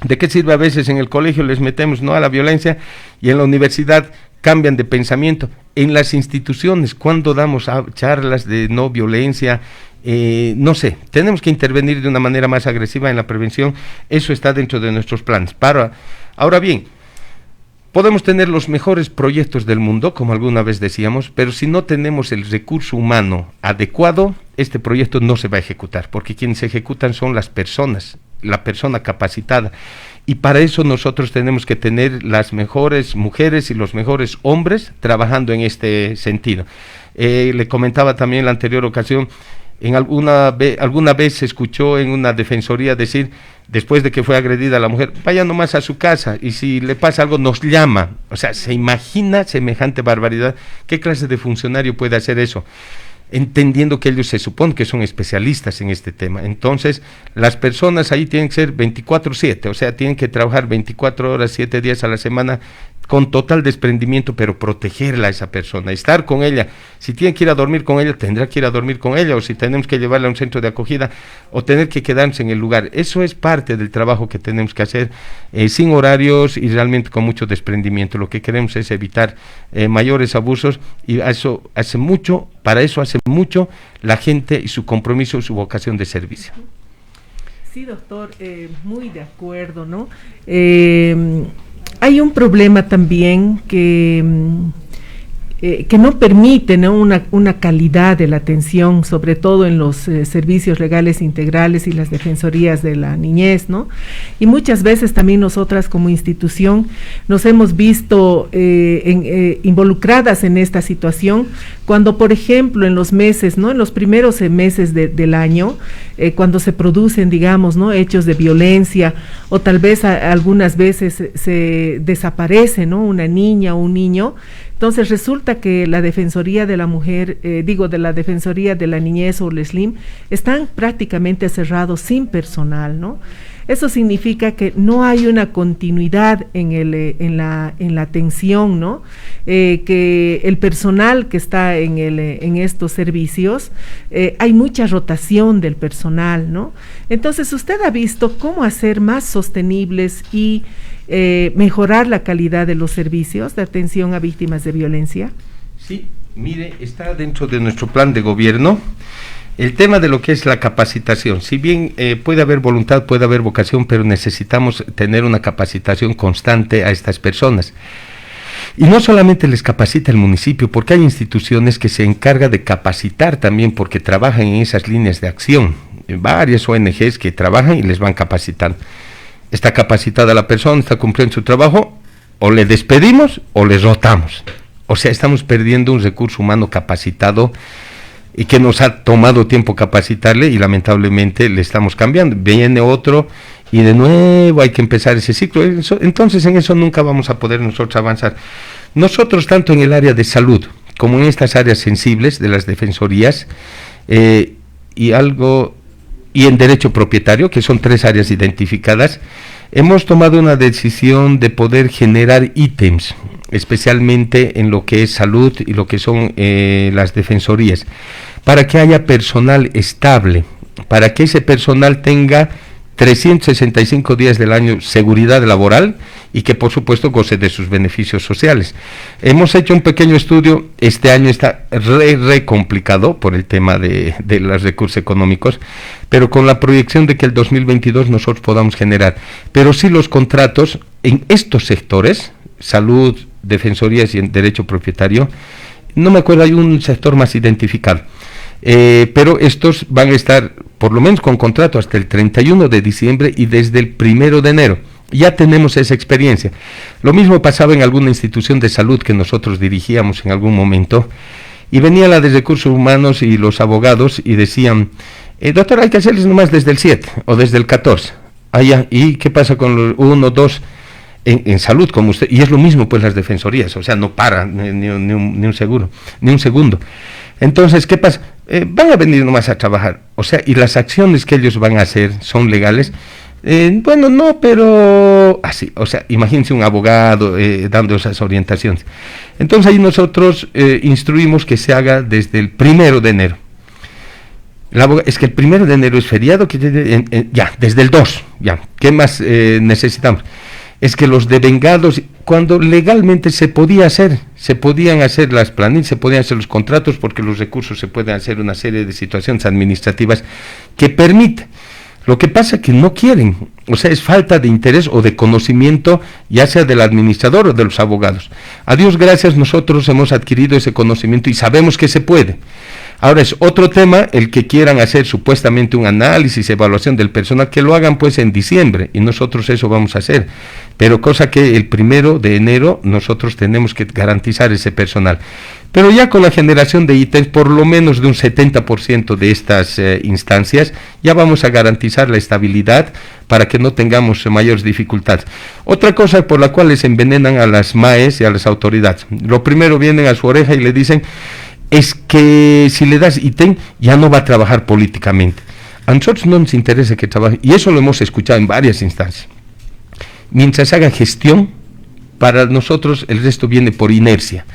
¿de qué sirve a veces en el colegio les metemos no a la violencia y en la universidad cambian de pensamiento? En las instituciones, cuando damos charlas de no violencia, no sé, tenemos que intervenir de una manera más agresiva en la prevención. Eso está dentro de nuestros planes. Ahora bien, podemos tener los mejores proyectos del mundo, como alguna vez decíamos, pero si no tenemos el recurso humano adecuado, este proyecto no se va a ejecutar, porque quienes ejecutan son las personas, la persona capacitada, y para eso nosotros tenemos que tener las mejores mujeres y los mejores hombres trabajando en este sentido. Le comentaba también en la anterior ocasión, alguna vez se escuchó en una defensoría decir, después de que fue agredida la mujer, vaya nomás a su casa y si le pasa algo nos llama. O sea, se imagina semejante barbaridad. ¿Qué clase de funcionario puede hacer eso? Entendiendo que ellos se supone que son especialistas en este tema. Entonces, las personas ahí tienen que ser 24/7, o sea, tienen que trabajar 24 horas, 7 días a la semana, con total desprendimiento, pero protegerla a esa persona, estar con ella. Si tiene que ir a dormir con ella, tendrá que ir a dormir con ella, o si tenemos que llevarla a un centro de acogida, o tener que quedarse en el lugar. Eso es parte del trabajo que tenemos que hacer, sin horarios y realmente con mucho desprendimiento. Lo que queremos es evitar mayores abusos, y para eso hace mucho la gente y su compromiso, su vocación de servicio. Sí, doctor, muy de acuerdo, ¿no? Hay un problema también que no permite, ¿no?, una calidad de la atención, sobre todo en los servicios legales integrales y las defensorías de la niñez, ¿no? Y muchas veces también nosotras como institución nos hemos visto involucradas en esta situación, cuando por ejemplo en los meses, ¿no?, en los primeros meses del año, cuando se producen, digamos, ¿no?, hechos de violencia, o tal vez algunas veces se desaparece, ¿no?, una niña o un niño. Entonces resulta que la Defensoría de la Mujer, de la Defensoría de la Niñez o el SLIM, están prácticamente cerrados sin personal, ¿no? Eso significa que no hay una continuidad en la atención, ¿no? Que el personal que está en estos servicios, hay mucha rotación del personal, ¿no? Entonces usted ha visto cómo hacer más sostenibles y mejorar la calidad de los servicios de atención a víctimas de violencia. Sí, mire, está dentro de nuestro plan de gobierno el tema de lo que es la capacitación. Si bien puede haber voluntad, puede haber vocación, pero necesitamos tener una capacitación constante a estas personas. Y no solamente les capacita el municipio, porque hay instituciones que se encargan de capacitar también, porque trabajan en esas líneas de acción. Varias ONGs que trabajan y les van capacitando. Está capacitada la persona, está cumpliendo su trabajo, o le despedimos o le rotamos. O sea, estamos perdiendo un recurso humano capacitado y que nos ha tomado tiempo capacitarle, y lamentablemente le estamos cambiando. Viene otro y de nuevo hay que empezar ese ciclo. Entonces en eso nunca vamos a poder nosotros avanzar. Nosotros, tanto en el área de salud como en estas áreas sensibles de las defensorías, y en derecho propietario, que son 3 áreas identificadas, hemos tomado una decisión de poder generar ítems, especialmente en lo que es salud y lo que son las defensorías, para que haya personal estable, para que ese personal tenga 365 días del año seguridad laboral y que por supuesto goce de sus beneficios sociales. Hemos hecho un pequeño estudio, este año está re complicado por el tema de los recursos económicos, pero con la proyección de que el 2022 nosotros podamos generar, pero sí los contratos en estos sectores, salud, defensorías y en derecho propietario, no me acuerdo, hay un sector más identificado. Pero estos van a estar por lo menos con contrato hasta el 31 de diciembre y desde el 1 de enero. Ya tenemos esa experiencia. Lo mismo pasaba en alguna institución de salud que nosotros dirigíamos en algún momento, y venía la de recursos humanos y los abogados y decían, doctor, hay que hacerles nomás desde el 7 o desde el 14. ¿Y qué pasa con los 1, 2? En salud, como usted, y es lo mismo pues las defensorías, o sea, no paran ni un segundo. Entonces, ¿qué pasa? Van a venir nomás a trabajar, o sea, y las acciones que ellos van a hacer son legales. Bueno, no, pero así, o sea, imagínense un abogado dando esas orientaciones. Entonces ahí nosotros instruimos que se haga desde el 1 de enero. Es que el 1 de enero es feriado, ya, desde el 2, ya, ¿qué más necesitamos? Es que los devengados, cuando legalmente se podían hacer las planillas, se podían hacer los contratos, porque los recursos se pueden hacer una serie de situaciones administrativas que permiten. Lo que pasa es que no quieren, o sea, es falta de interés o de conocimiento, ya sea del administrador o de los abogados. A Dios gracias, nosotros hemos adquirido ese conocimiento y sabemos que se puede. Ahora es otro tema el que quieran hacer supuestamente un análisis, evaluación del personal, que lo hagan pues en diciembre, y nosotros eso vamos a hacer, pero cosa que el 1 de enero nosotros tenemos que garantizar ese personal. Pero ya con la generación de ítems, por lo menos de un 70% de estas instancias, ya vamos a garantizar la estabilidad para que no tengamos mayores dificultades. Otra cosa por la cual les envenenan a las MAES y a las autoridades. Lo primero, vienen a su oreja y le dicen, es que si le das ítem ya no va a trabajar políticamente. A nosotros no nos interesa que trabaje, y eso lo hemos escuchado en varias instancias. Mientras haga gestión, para nosotros el resto viene por inercia.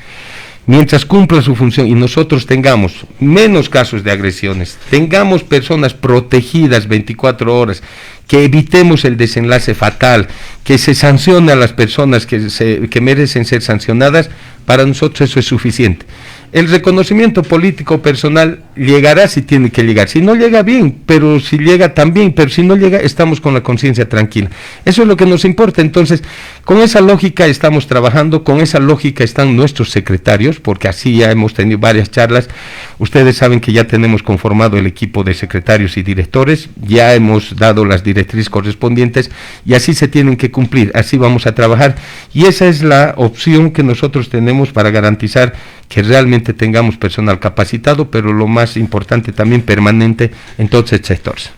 Mientras cumpla su función y nosotros tengamos menos casos de agresiones, tengamos personas protegidas 24 horas, que evitemos el desenlace fatal, que se sancione a las personas que merecen ser sancionadas, para nosotros eso es suficiente. El reconocimiento político personal llegará si tiene que llegar. Si no llega, bien, pero si llega también, pero si no llega, estamos con la conciencia tranquila. Eso es lo que nos importa. Entonces, con esa lógica estamos trabajando, con esa lógica están nuestros secretarios, porque así ya hemos tenido varias charlas. Ustedes saben que ya tenemos conformado el equipo de secretarios y directores, ya hemos dado las directrices correspondientes, y así se tienen que cumplir, así vamos a trabajar, y esa es la opción que nosotros tenemos para garantizar que realmente tengamos personal capacitado, pero lo más importante también permanente en todos estos sectores.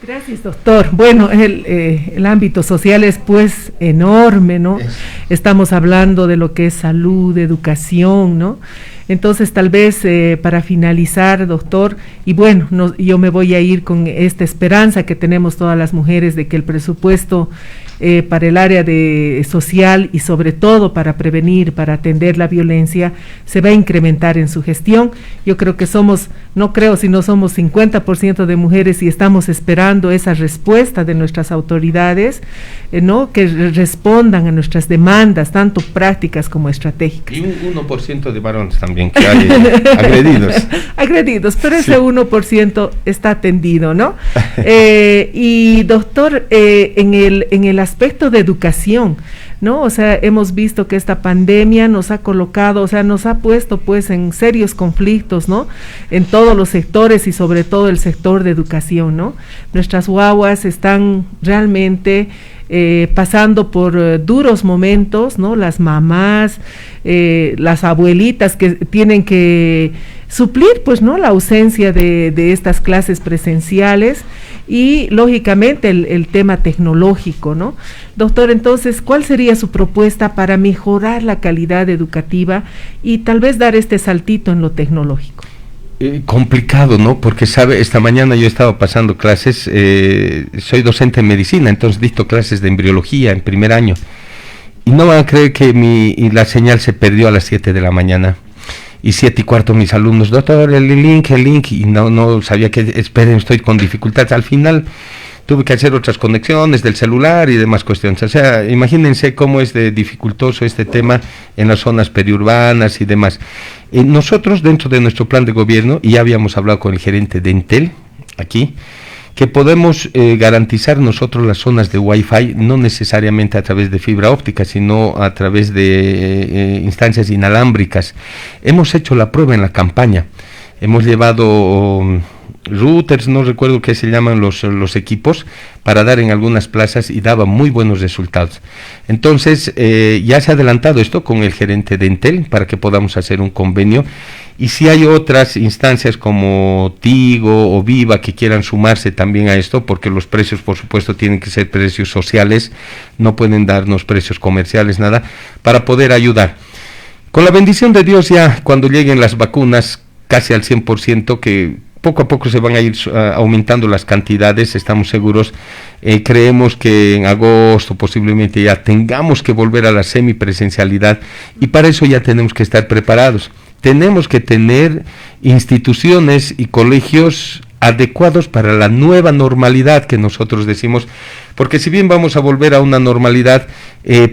Gracias, doctor. Bueno, el ámbito social es pues enorme, ¿no? Estamos hablando de lo que es salud, educación, ¿no? Entonces, tal vez para finalizar, doctor, y bueno, yo me voy a ir con esta esperanza que tenemos todas las mujeres de que el presupuesto para el área social y sobre todo para prevenir, para atender la violencia, se va a incrementar en su gestión. Yo creo que somos 50% de mujeres y estamos esperando esa respuesta de nuestras autoridades, ¿no? Que respondan a nuestras demandas, tanto prácticas como estratégicas. Y un 1% de varones también que hay agredidos, pero ese 1% está atendido, ¿no? Y doctor, en el aspecto de educación, ¿no? O sea, hemos visto que esta pandemia nos ha colocado, o sea, nos ha puesto pues en serios conflictos, ¿no? En todos los sectores y sobre todo el sector de educación, ¿no? Nuestras guaguas están realmente pasando por duros momentos, ¿no? Las mamás, las abuelitas que tienen que suplir, pues, ¿no? La ausencia de estas clases presenciales y, lógicamente, el tema tecnológico, ¿no? Doctor, entonces, ¿cuál sería su propuesta para mejorar la calidad educativa y tal vez dar este saltito en lo tecnológico? Complicado, ¿no? Porque sabe, esta mañana yo estaba pasando clases, soy docente en medicina, entonces dicto clases de embriología en primer año. Y no van a creer que la señal se perdió a las 7 de la mañana. Y 7:15 mis alumnos, doctor, el link, y no sabía que, esperen, estoy con dificultades. Al final tuve que hacer otras conexiones del celular y demás cuestiones. O sea, imagínense cómo es de dificultoso este tema en las zonas periurbanas y demás. Nosotros, dentro de nuestro plan de gobierno, y ya habíamos hablado con el gerente de Entel, aquí, que podemos garantizar nosotros las zonas de Wi-Fi, no necesariamente a través de fibra óptica, sino a través de instancias inalámbricas. Hemos hecho la prueba en la campaña, hemos llevado routers, no recuerdo qué se llaman los equipos, para dar en algunas plazas y daba muy buenos resultados. Entonces, ya se ha adelantado esto con el gerente de Entel para que podamos hacer un convenio. Y si hay otras instancias como Tigo o Viva que quieran sumarse también a esto, porque los precios, por supuesto, tienen que ser precios sociales, no pueden darnos precios comerciales, nada, para poder ayudar. Con la bendición de Dios, ya cuando lleguen las vacunas casi al 100%, que poco a poco se van a ir aumentando las cantidades, estamos seguros, creemos que en agosto posiblemente ya tengamos que volver a la semipresencialidad, y para eso ya tenemos que estar preparados. Tenemos que tener instituciones y colegios adecuados para la nueva normalidad que nosotros decimos, porque si bien vamos a volver a una normalidad,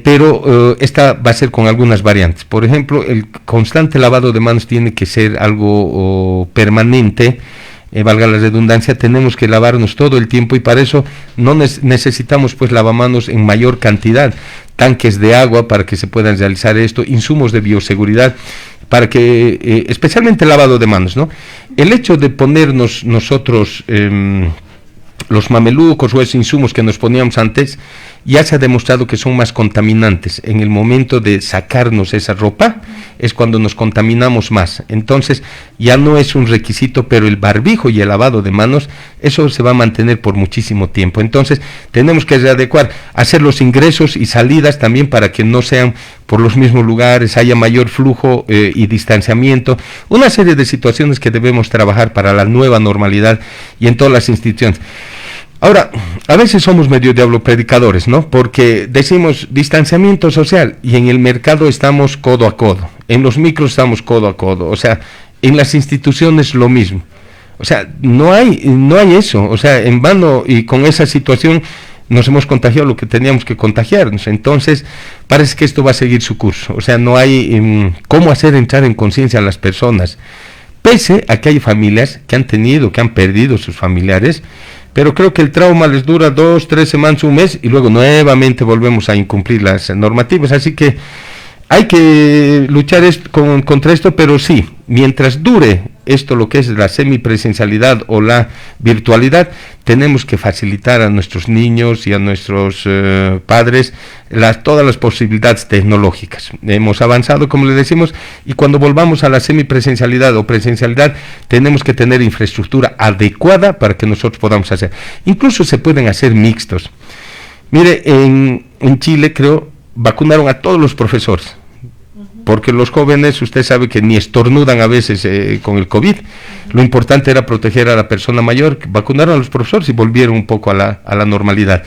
pero esta va a ser con algunas variantes. Por ejemplo, el constante lavado de manos tiene que ser algo permanente, valga la redundancia, tenemos que lavarnos todo el tiempo, y para eso no necesitamos pues lavamanos en mayor cantidad, tanques de agua para que se puedan realizar esto, insumos de bioseguridad, para que, especialmente lavado de manos, ¿no? El hecho de ponernos nosotros los mamelucos o esos insumos que nos poníamos antes, ya se ha demostrado que son más contaminantes. En el momento de sacarnos esa ropa, es cuando nos contaminamos más. Entonces, ya no es un requisito, pero el barbijo y el lavado de manos, eso se va a mantener por muchísimo tiempo. Entonces, tenemos que readecuar, hacer los ingresos y salidas también para que no sean por los mismos lugares, haya mayor flujo y distanciamiento. Una serie de situaciones que debemos trabajar para la nueva normalidad y en todas las instituciones. Ahora, a veces somos medio diablo predicadores, ¿no? Porque decimos distanciamiento social y en el mercado estamos codo a codo, en los micros estamos codo a codo, o sea, en las instituciones lo mismo. O sea, no hay eso, o sea, en vano, y con esa situación nos hemos contagiado lo que teníamos que contagiarnos. Entonces, parece que esto va a seguir su curso, o sea, no hay cómo hacer entrar en conciencia a las personas, pese a que hay familias que han perdido sus familiares, pero creo que el trauma les dura 2, 3 semanas, un mes, y luego nuevamente volvemos a incumplir las normativas. Así que hay que luchar contra esto, pero sí, mientras dure esto, lo que es la semipresencialidad o la virtualidad, tenemos que facilitar a nuestros niños y a nuestros padres todas las posibilidades tecnológicas. Hemos avanzado, como le decimos, y cuando volvamos a la semipresencialidad o presencialidad, tenemos que tener infraestructura adecuada para que nosotros podamos hacer. Incluso se pueden hacer mixtos. Mire, en Chile, creo, vacunaron a todos los profesores, porque los jóvenes, usted sabe que ni estornudan a veces con el COVID. Lo importante era proteger a la persona mayor. Vacunaron a los profesores y volvieron un poco a la normalidad.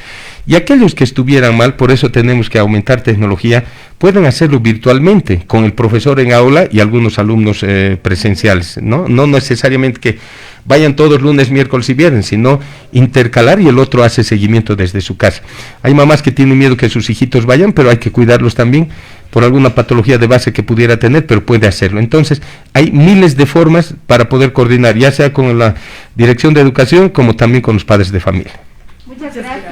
Y aquellos que estuvieran mal, por eso tenemos que aumentar tecnología, pueden hacerlo virtualmente, con el profesor en aula y algunos alumnos presenciales, ¿no? No necesariamente que vayan todos lunes, miércoles y viernes, sino intercalar, y el otro hace seguimiento desde su casa. Hay mamás que tienen miedo que sus hijitos vayan, pero hay que cuidarlos también por alguna patología de base que pudiera tener, pero puede hacerlo. Entonces, hay miles de formas para poder coordinar, ya sea con la Dirección de Educación, como también con los padres de familia. Muchas gracias.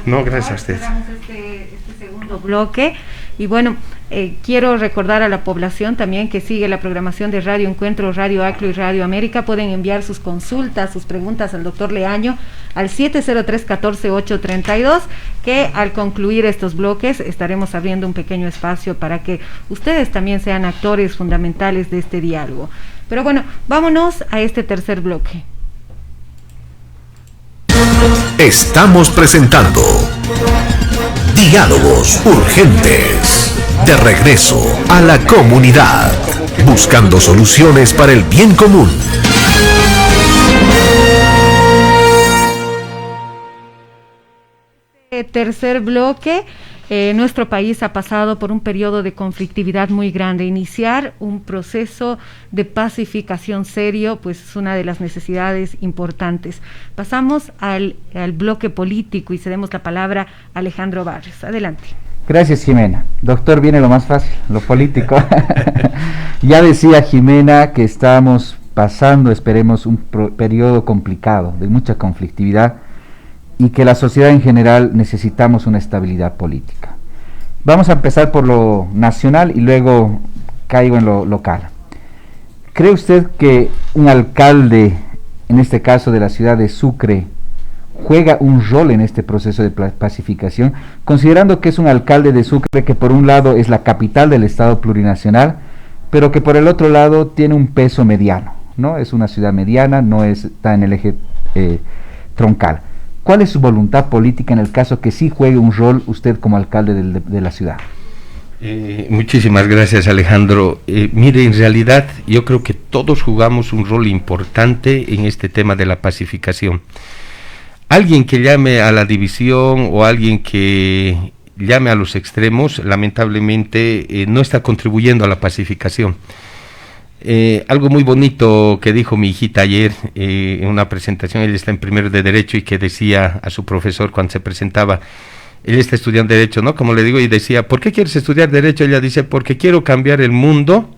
No, gracias a ustedes. Cerramos este segundo bloque. Y bueno, quiero recordar a la población también que sigue la programación de Radio Encuentro, Radio Aclo y Radio América. Pueden enviar sus consultas, sus preguntas al doctor Leaño al 703-14-832, que al concluir estos bloques estaremos abriendo un pequeño espacio para que ustedes también sean actores fundamentales de este diálogo. Pero bueno, vámonos a este tercer bloque. Estamos presentando Diálogos Urgentes. De regreso a la comunidad. buscando soluciones para el bien común. Tercer bloque. Nuestro país ha pasado por un periodo de conflictividad muy grande. Iniciar un proceso de pacificación serio, pues es una de las necesidades importantes. Pasamos al bloque político y cedemos la palabra a Alejandro Barrios. Adelante. Gracias, Jimena. Doctor, viene lo más fácil, lo político. Ya decía Jimena que estamos pasando, esperemos, un periodo complicado, de mucha conflictividad, y que la sociedad en general necesitamos una estabilidad política. Vamos a empezar por lo nacional y luego caigo en lo local. ¿Cree usted que un alcalde, en este caso de la ciudad de Sucre, juega un rol en este proceso de pacificación, considerando que es un alcalde de Sucre que por un lado es la capital del Estado plurinacional, pero que por el otro lado tiene un peso mediano, ¿no? Es una ciudad mediana, no está en el eje troncal. ¿Cuál es su voluntad política en el caso que sí juegue un rol usted como alcalde de la ciudad? Muchísimas gracias, Alejandro. Mire, en realidad yo creo que todos jugamos un rol importante en este tema de la pacificación. Alguien que llame a la división o alguien que llame a los extremos, lamentablemente no está contribuyendo a la pacificación. Algo muy bonito que dijo mi hijita ayer en una presentación, ella está en primero de Derecho y que decía a su profesor cuando se presentaba, ella está estudiando Derecho, ¿no? Como le digo, y decía, ¿por qué quieres estudiar Derecho? Ella dice, porque quiero cambiar el mundo,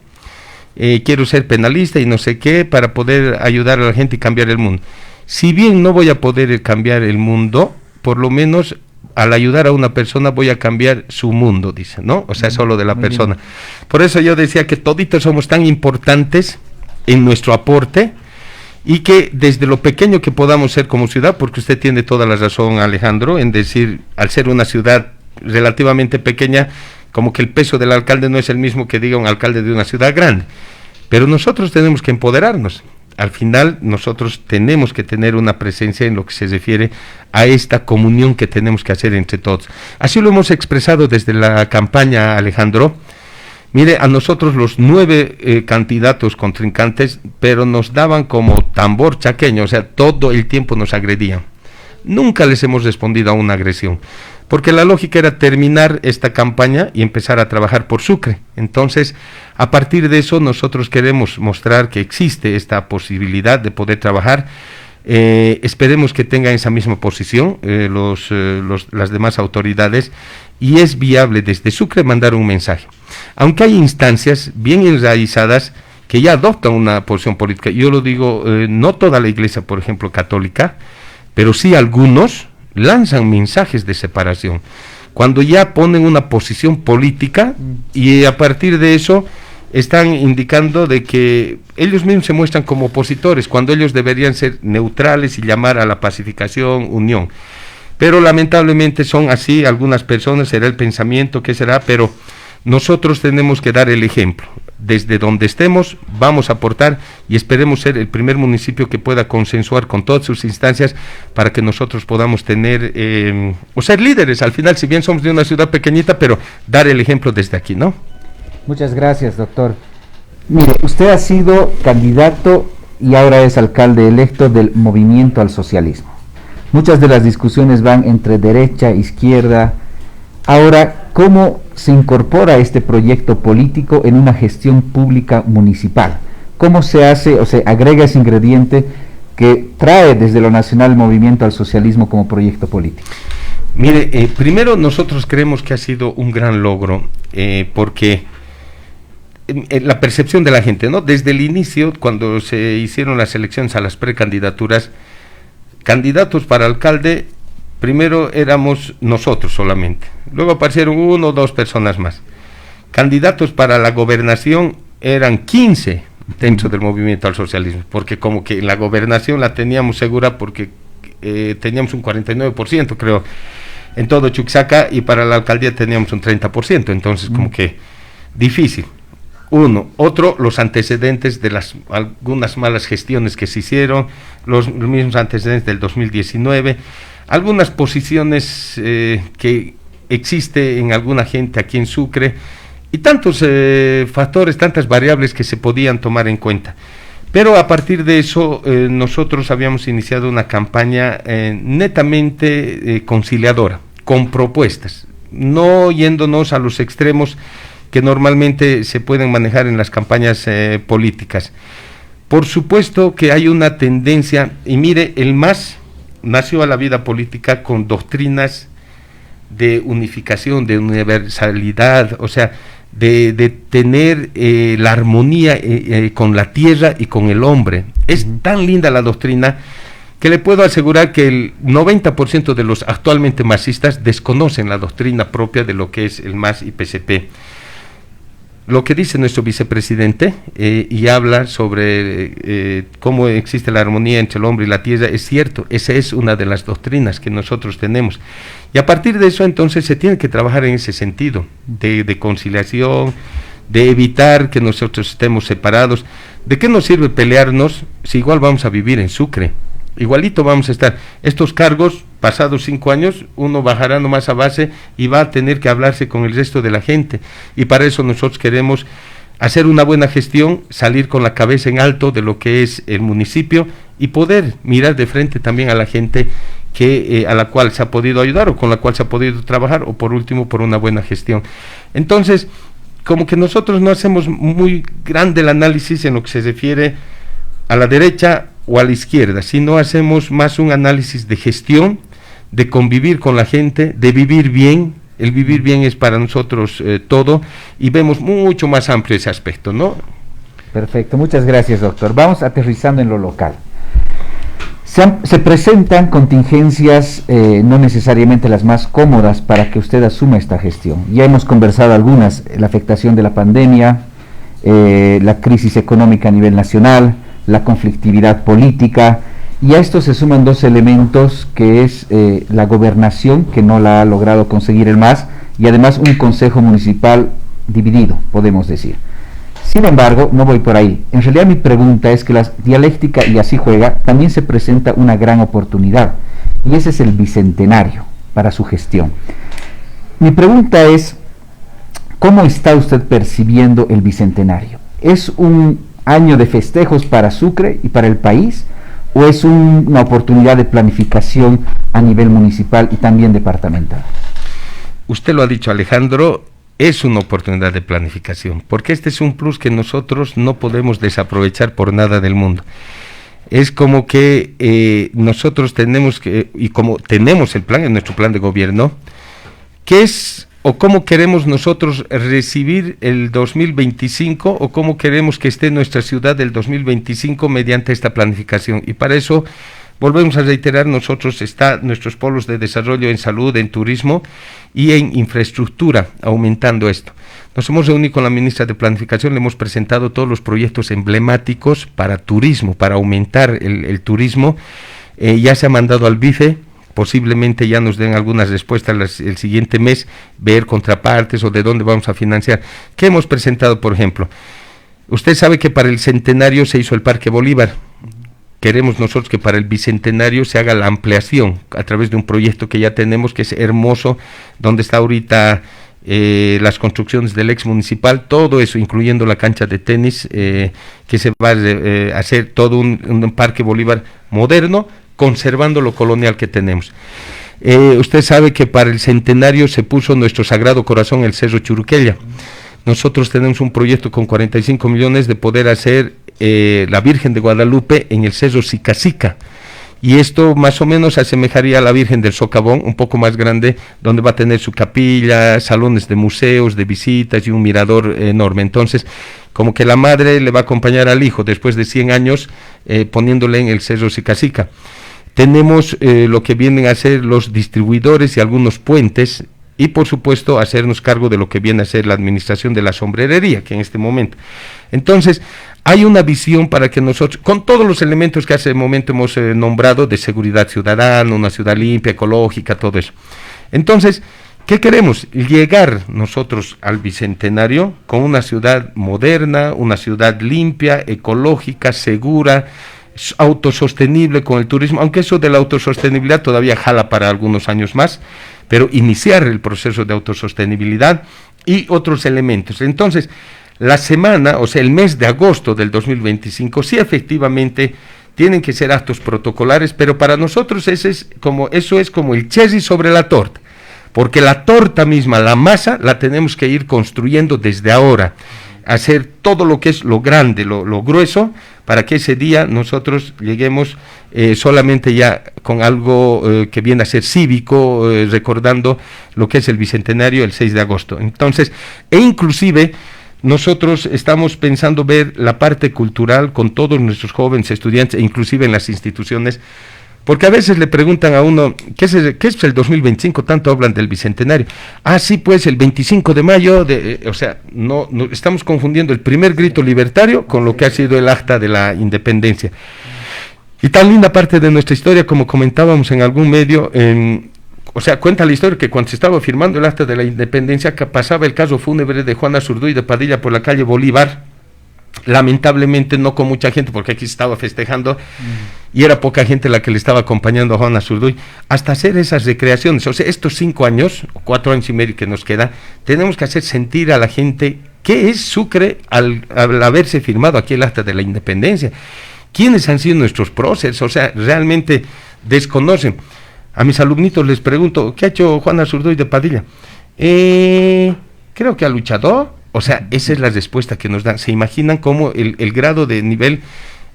quiero ser penalista y no sé qué, para poder ayudar a la gente y cambiar el mundo. Si bien no voy a poder cambiar el mundo, por lo menos al ayudar a una persona voy a cambiar su mundo, dice, ¿no? O sea, solo de la persona. Por eso yo decía que toditos somos tan importantes en nuestro aporte y que desde lo pequeño que podamos ser como ciudad, porque usted tiene toda la razón, Alejandro, en decir, al ser una ciudad relativamente pequeña, como que el peso del alcalde no es el mismo que diga un alcalde de una ciudad grande. Pero nosotros tenemos que empoderarnos. Al final nosotros tenemos que tener una presencia en lo que se refiere a esta comunión que tenemos que hacer entre todos. Así lo hemos expresado desde la campaña, Alejandro. Mire, a nosotros los 9 candidatos contrincantes, pero nos daban como tambor chaqueño, o sea, todo el tiempo nos agredían. Nunca les hemos respondido a una agresión, porque la lógica era terminar esta campaña y empezar a trabajar por Sucre. Entonces, a partir de eso, nosotros queremos mostrar que existe esta posibilidad de poder trabajar. Esperemos que tengan esa misma posición las demás autoridades, y es viable desde Sucre mandar un mensaje. Aunque hay instancias bien enraizadas que ya adoptan una posición política, yo lo digo, no toda la iglesia, por ejemplo, católica, pero sí algunos lanzan mensajes de separación, cuando ya ponen una posición política y a partir de eso están indicando de que ellos mismos se muestran como opositores, cuando ellos deberían ser neutrales y llamar a la pacificación, unión. Pero lamentablemente son así algunas personas, será el pensamiento que será, pero nosotros tenemos que dar el ejemplo. Desde donde estemos vamos a aportar y esperemos ser el primer municipio que pueda consensuar con todas sus instancias para que nosotros podamos tener o ser líderes. Al final, si bien somos de una ciudad pequeñita, pero dar el ejemplo desde aquí, ¿no? Muchas gracias, doctor. Mire, usted ha sido candidato y ahora es alcalde electo del Movimiento al Socialismo. Muchas de las discusiones van entre derecha, izquierda. Ahora, ¿cómo se incorpora este proyecto político en una gestión pública municipal? ¿Cómo se hace o se agrega ese ingrediente que trae desde lo nacional el Movimiento al Socialismo como proyecto político? Mire, primero nosotros creemos que ha sido un gran logro, porque la percepción de la gente, ¿no? Desde el inicio, cuando se hicieron las elecciones a las precandidaturas, candidatos para alcalde, primero éramos nosotros solamente, luego aparecieron 1 o 2 personas más. Candidatos para la gobernación eran 15 dentro del Movimiento al Socialismo, porque como que en la gobernación la teníamos segura porque teníamos un 49%, creo, en todo Chuquisaca, y para la alcaldía teníamos un 30%, entonces como que difícil. Otro, los antecedentes de algunas malas gestiones que se hicieron, los mismos antecedentes del 2019, algunas posiciones que existe en alguna gente aquí en Sucre, y tantos factores, tantas variables que se podían tomar en cuenta. Pero a partir de eso, nosotros habíamos iniciado una campaña netamente conciliadora, con propuestas, no yéndonos a los extremos que normalmente se pueden manejar en las campañas políticas. Por supuesto que hay una tendencia, y mire, el MAS nació a la vida política con doctrinas de unificación, de universalidad, o sea, de tener la armonía con la tierra y con el hombre. Es tan linda la doctrina que le puedo asegurar que el 90% de los actualmente masistas desconocen la doctrina propia de lo que es el MAS y PCP. Lo que dice nuestro vicepresidente y habla sobre cómo existe la armonía entre el hombre y la tierra, es cierto, esa es una de las doctrinas que nosotros tenemos. Y a partir de eso, entonces, se tiene que trabajar en ese sentido, de conciliación, de evitar que nosotros estemos separados. ¿De qué nos sirve pelearnos si igual vamos a vivir en Sucre? Igualito vamos a estar. Estos cargos, pasados 5 años, uno bajará nomás a base y va a tener que hablarse con el resto de la gente. Y para eso nosotros queremos hacer una buena gestión, salir con la cabeza en alto de lo que es el municipio y poder mirar de frente también a la gente que a la cual se ha podido ayudar o con la cual se ha podido trabajar, o por último por una buena gestión. Entonces, como que nosotros no hacemos muy grande el análisis en lo que se refiere a la derecha o a la izquierda, sino hacemos más un análisis de gestión, de convivir con la gente, de vivir bien. El vivir bien es para nosotros todo, y vemos mucho más amplio ese aspecto, ¿no? Perfecto, muchas gracias, doctor. Vamos aterrizando en lo local. Se presentan contingencias no necesariamente las más cómodas para que usted asuma esta gestión. Ya hemos conversado algunas, la afectación de la pandemia, la crisis económica a nivel nacional, la conflictividad política, y a esto se suman 2 elementos, que es la gobernación, que no la ha logrado conseguir el MAS, y además un consejo municipal dividido, podemos decir. Sin embargo, no voy por ahí. En realidad mi pregunta es que la dialéctica, y así juega, también se presenta una gran oportunidad, y ese es el bicentenario para su gestión. Mi pregunta es, ¿cómo está usted percibiendo el bicentenario? ¿Es un año de festejos para Sucre y para el país, o es una oportunidad de planificación a nivel municipal y también departamental? Usted lo ha dicho, Alejandro, es una oportunidad de planificación, porque este es un plus que nosotros no podemos desaprovechar por nada del mundo. Es como que nosotros tenemos que, y como tenemos el plan, en nuestro plan de gobierno, ¿qué es o cómo queremos nosotros recibir el 2025 o cómo queremos que esté nuestra ciudad del 2025 mediante esta planificación? Y para eso, volvemos a reiterar, nosotros están nuestros polos de desarrollo en salud, en turismo y en infraestructura, aumentando esto. Nos hemos reunido con la ministra de Planificación, le hemos presentado todos los proyectos emblemáticos para turismo, para aumentar el turismo. Ya se ha mandado al vice. Posiblemente ya nos den algunas respuestas el siguiente mes, ver contrapartes o de dónde vamos a financiar. ¿Qué hemos presentado, por ejemplo? Usted sabe que para el centenario se hizo el Parque Bolívar. Queremos nosotros que para el bicentenario se haga la ampliación a través de un proyecto que ya tenemos, que es hermoso, donde está ahorita las construcciones del ex municipal, todo eso, incluyendo la cancha de tenis, que se va a hacer todo un Parque Bolívar moderno, conservando lo colonial que tenemos. Usted sabe que para el centenario se puso nuestro Sagrado Corazón, el Cerro Churuquella. Nosotros tenemos un proyecto con 45 millones de poder hacer la Virgen de Guadalupe en el Cerro Sicacica. Y esto más o menos asemejaría a la Virgen del Socavón, un poco más grande, donde va a tener su capilla, salones de museos, de visitas y un mirador enorme. Entonces, como que la madre le va a acompañar al hijo después de 100 años poniéndole en el Cerro Sicacica. Tenemos lo que vienen a ser los distribuidores y algunos puentes, y por supuesto hacernos cargo de lo que viene a ser la administración de la sombrerería, que en este momento. Entonces, hay una visión para que nosotros, con todos los elementos que hace un momento hemos nombrado, de seguridad ciudadana, una ciudad limpia, ecológica, todo eso. Entonces, ¿qué queremos? Llegar nosotros al bicentenario con una ciudad moderna, una ciudad limpia, ecológica, segura, autosostenible con el turismo, aunque eso de la autosostenibilidad todavía jala para algunos años más, pero iniciar el proceso de autosostenibilidad y otros elementos. Entonces, la semana, o sea, el mes de agosto del 2025, sí efectivamente tienen que ser actos protocolares, pero para nosotros eso es como el cherry sobre la torta, porque la torta misma, la masa, la tenemos que ir construyendo desde ahora, hacer todo lo que es lo grande, lo grueso, para que ese día nosotros lleguemos solamente ya con algo que viene a ser cívico, recordando lo que es el Bicentenario el 6 de agosto. Entonces, inclusive nosotros estamos pensando ver la parte cultural con todos nuestros jóvenes estudiantes, e inclusive en las instituciones, porque a veces le preguntan a uno, ¿qué es el 2025? Tanto hablan del Bicentenario. Ah, sí, pues el 25 de mayo, o sea, no estamos confundiendo el primer grito libertario con lo que ha sido el acta de la independencia. Y tan linda parte de nuestra historia, como comentábamos en algún medio, o sea, cuenta la historia que cuando se estaba firmando el acta de la independencia, que pasaba el caso fúnebre de Juana Zurduy de Padilla por la calle Bolívar, lamentablemente no con mucha gente, porque aquí se estaba festejando, y era poca gente la que le estaba acompañando a Juana Zurduy, hasta hacer esas recreaciones. O sea, estos 5 años, o 4 años y medio que nos queda, tenemos que hacer sentir a la gente qué es Sucre al haberse firmado aquí el acta de la independencia, quiénes han sido nuestros próceres. O sea, realmente desconocen. A mis alumnitos les pregunto, ¿qué ha hecho Juana Zurduy de Padilla? Creo que ha luchado. O sea, esa es la respuesta que nos dan. Se imaginan cómo el grado de nivel,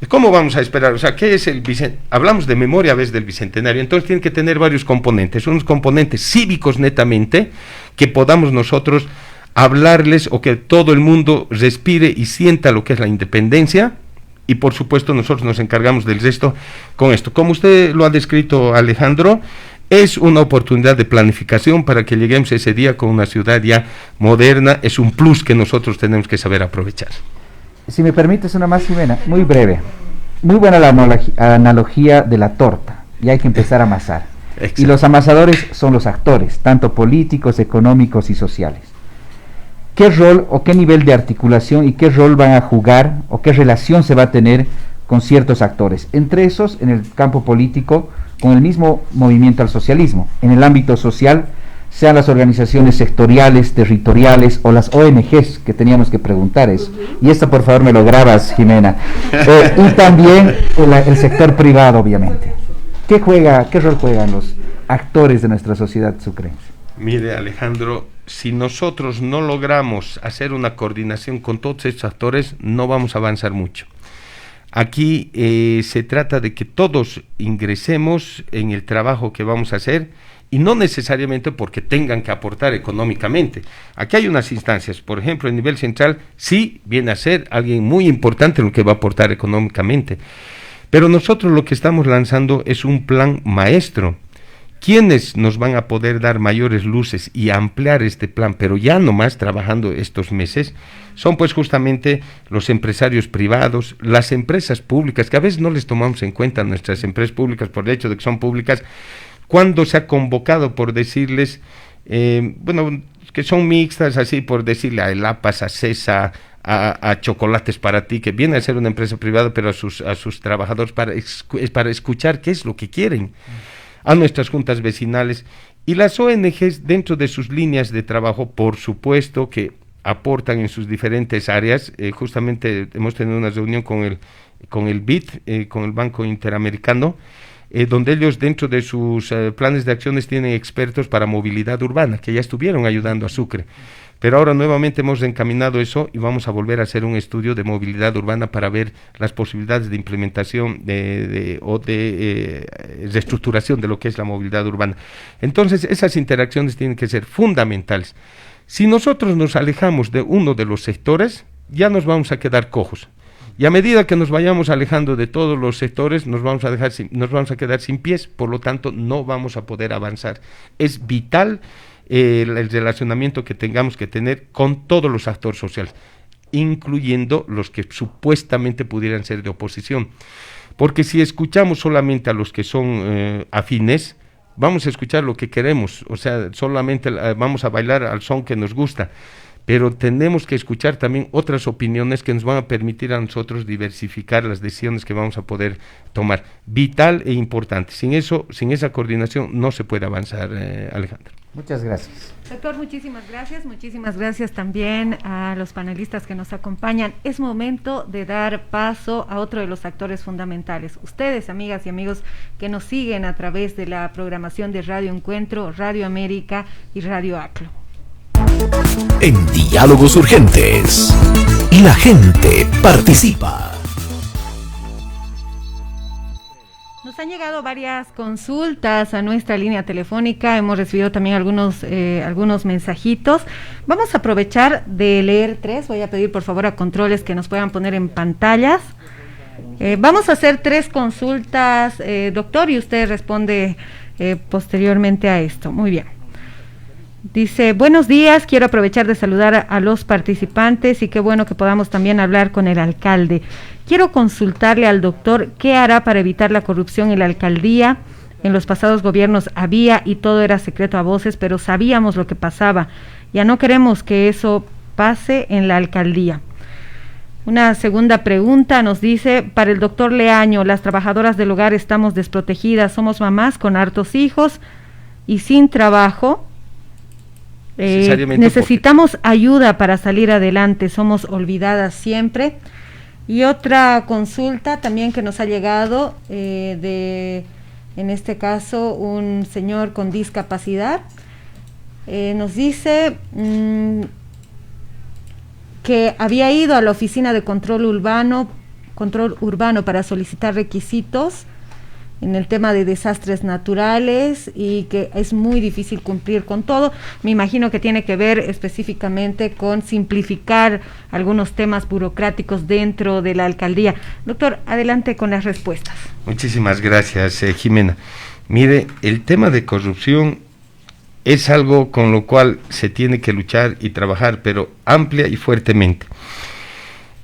¿cómo vamos a esperar? O sea, ¿qué es el Bicentenario? Hablamos de memoria a veces del Bicentenario, entonces tienen que tener varios componentes, unos componentes cívicos netamente, que podamos nosotros hablarles o que todo el mundo respire y sienta lo que es la independencia, y por supuesto nosotros nos encargamos del resto con esto. Como usted lo ha descrito, Alejandro, es una oportunidad de planificación para que lleguemos ese día con una ciudad ya moderna. Es un plus que nosotros tenemos que saber aprovechar. Si me permites una más, Jimena, muy breve. Muy buena la analogía de la torta, y hay que empezar a amasar. Exacto. Y los amasadores son los actores, tanto políticos, económicos y sociales. ¿Qué rol o qué nivel de articulación y qué rol van a jugar o qué relación se va a tener con ciertos actores? Entre esos, en el campo político, con el mismo movimiento al socialismo. En el ámbito social, sean las organizaciones sectoriales, territoriales o las ONGs, que teníamos que preguntar eso. Y esto por favor me lo grabas, Jimena. Y también el sector privado, obviamente. ¿Qué rol juegan los actores de nuestra sociedad sucrense? Mire, Alejandro, si nosotros no logramos hacer una coordinación con todos estos actores, no vamos a avanzar mucho. Aquí se trata de que todos ingresemos en el trabajo que vamos a hacer, y no necesariamente porque tengan que aportar económicamente. Aquí hay unas instancias, por ejemplo, a nivel central, sí viene a ser alguien muy importante en lo que va a aportar económicamente, pero nosotros lo que estamos lanzando es un plan maestro. ¿Quiénes nos van a poder dar mayores luces y ampliar este plan, pero ya nomás trabajando estos meses? Son pues justamente los empresarios privados, las empresas públicas, que a veces no les tomamos en cuenta nuestras empresas públicas por el hecho de que son públicas, cuando se ha convocado por decirles, que son mixtas, así por decirle a El Apas, a CESA, a Chocolates para Ti, que viene a ser una empresa privada, pero a sus trabajadores para escuchar qué es lo que quieren, a nuestras juntas vecinales, y las ONGs dentro de sus líneas de trabajo, por supuesto que aportan en sus diferentes áreas. Justamente hemos tenido una reunión con el BID, con el Banco Interamericano, donde ellos dentro de sus planes de acciones tienen expertos para movilidad urbana, que ya estuvieron ayudando a Sucre. Pero ahora nuevamente hemos reencaminado eso y vamos a volver a hacer un estudio de movilidad urbana para ver las posibilidades de implementación de reestructuración de lo que es la movilidad urbana. Entonces, esas interacciones tienen que ser fundamentales. Si nosotros nos alejamos de uno de los sectores, ya nos vamos a quedar cojos. Y a medida que nos vayamos alejando de todos los sectores, nos vamos a quedar sin pies, por lo tanto, no vamos a poder avanzar. Es vital el relacionamiento que tengamos que tener con todos los actores sociales, incluyendo los que supuestamente pudieran ser de oposición, porque si escuchamos solamente a los que son afines, vamos a escuchar lo que queremos, o sea, solamente vamos a bailar al son que nos gusta, pero tenemos que escuchar también otras opiniones que nos van a permitir a nosotros diversificar las decisiones que vamos a poder tomar. Vital e importante. Sin eso, sin esa coordinación no se puede avanzar, Alejandro. Muchas gracias. Doctor, muchísimas gracias también a los panelistas que nos acompañan. Es momento de dar paso a otro de los actores fundamentales. Ustedes, amigas y amigos que nos siguen a través de la programación de Radio Encuentro, Radio América y Radio ACLO. En Diálogos Urgentes, la gente participa. Nos han llegado varias consultas a nuestra línea telefónica, hemos recibido también algunos mensajitos. Vamos a aprovechar de leer 3, voy a pedir por favor a controles que nos puedan poner en pantallas. Vamos a hacer 3 consultas, doctor, y usted responde posteriormente a esto. Muy bien. Dice, buenos días, quiero aprovechar de saludar a los participantes y qué bueno que podamos también hablar con el alcalde. Quiero consultarle al doctor qué hará para evitar la corrupción en la alcaldía. En los pasados gobiernos había y todo era secreto a voces, pero sabíamos lo que pasaba. Ya no queremos que eso pase en la alcaldía. Una segunda pregunta nos dice, para el doctor Leaño, las trabajadoras del hogar estamos desprotegidas, somos mamás con hartos hijos y sin trabajo. Necesitamos ayuda para salir adelante, somos olvidadas siempre. Y otra consulta también que nos ha llegado en este caso, un señor con discapacidad, nos dice que había ido a la oficina de control urbano para solicitar requisitos en el tema de desastres naturales y que es muy difícil cumplir con todo. Me imagino que tiene que ver específicamente con simplificar algunos temas burocráticos dentro de la alcaldía. Doctor, adelante con las respuestas. Muchísimas gracias, Jimena. Mire, el tema de corrupción es algo con lo cual se tiene que luchar y trabajar, pero amplia y fuertemente.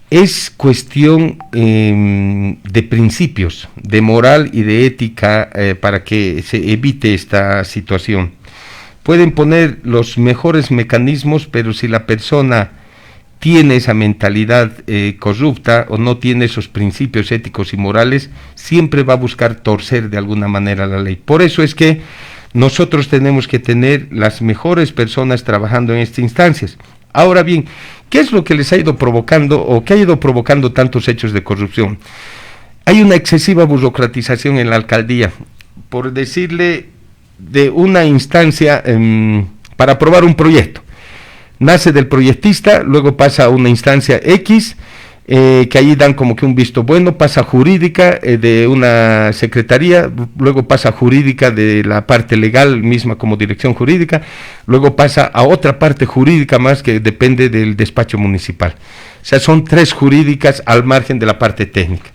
Es cuestión de principios, de moral y de ética para que se evite esta situación. Pueden poner los mejores mecanismos, pero si la persona tiene esa mentalidad corrupta o no tiene esos principios éticos y morales, siempre va a buscar torcer de alguna manera la ley. Por eso es que nosotros tenemos que tener las mejores personas trabajando en estas instancias. Ahora bien, ¿qué es lo que les ha ido provocando o qué ha ido provocando tantos hechos de corrupción? Hay una excesiva burocratización en la alcaldía, por decirle, de una instancia para aprobar un proyecto. Nace del proyectista, luego pasa a una instancia X, que ahí dan como que un visto bueno, pasa jurídica de una secretaría, luego pasa jurídica de la parte legal misma como dirección jurídica, luego pasa a otra parte jurídica más que depende del despacho municipal. O sea, son 3 jurídicas al margen de la parte técnica.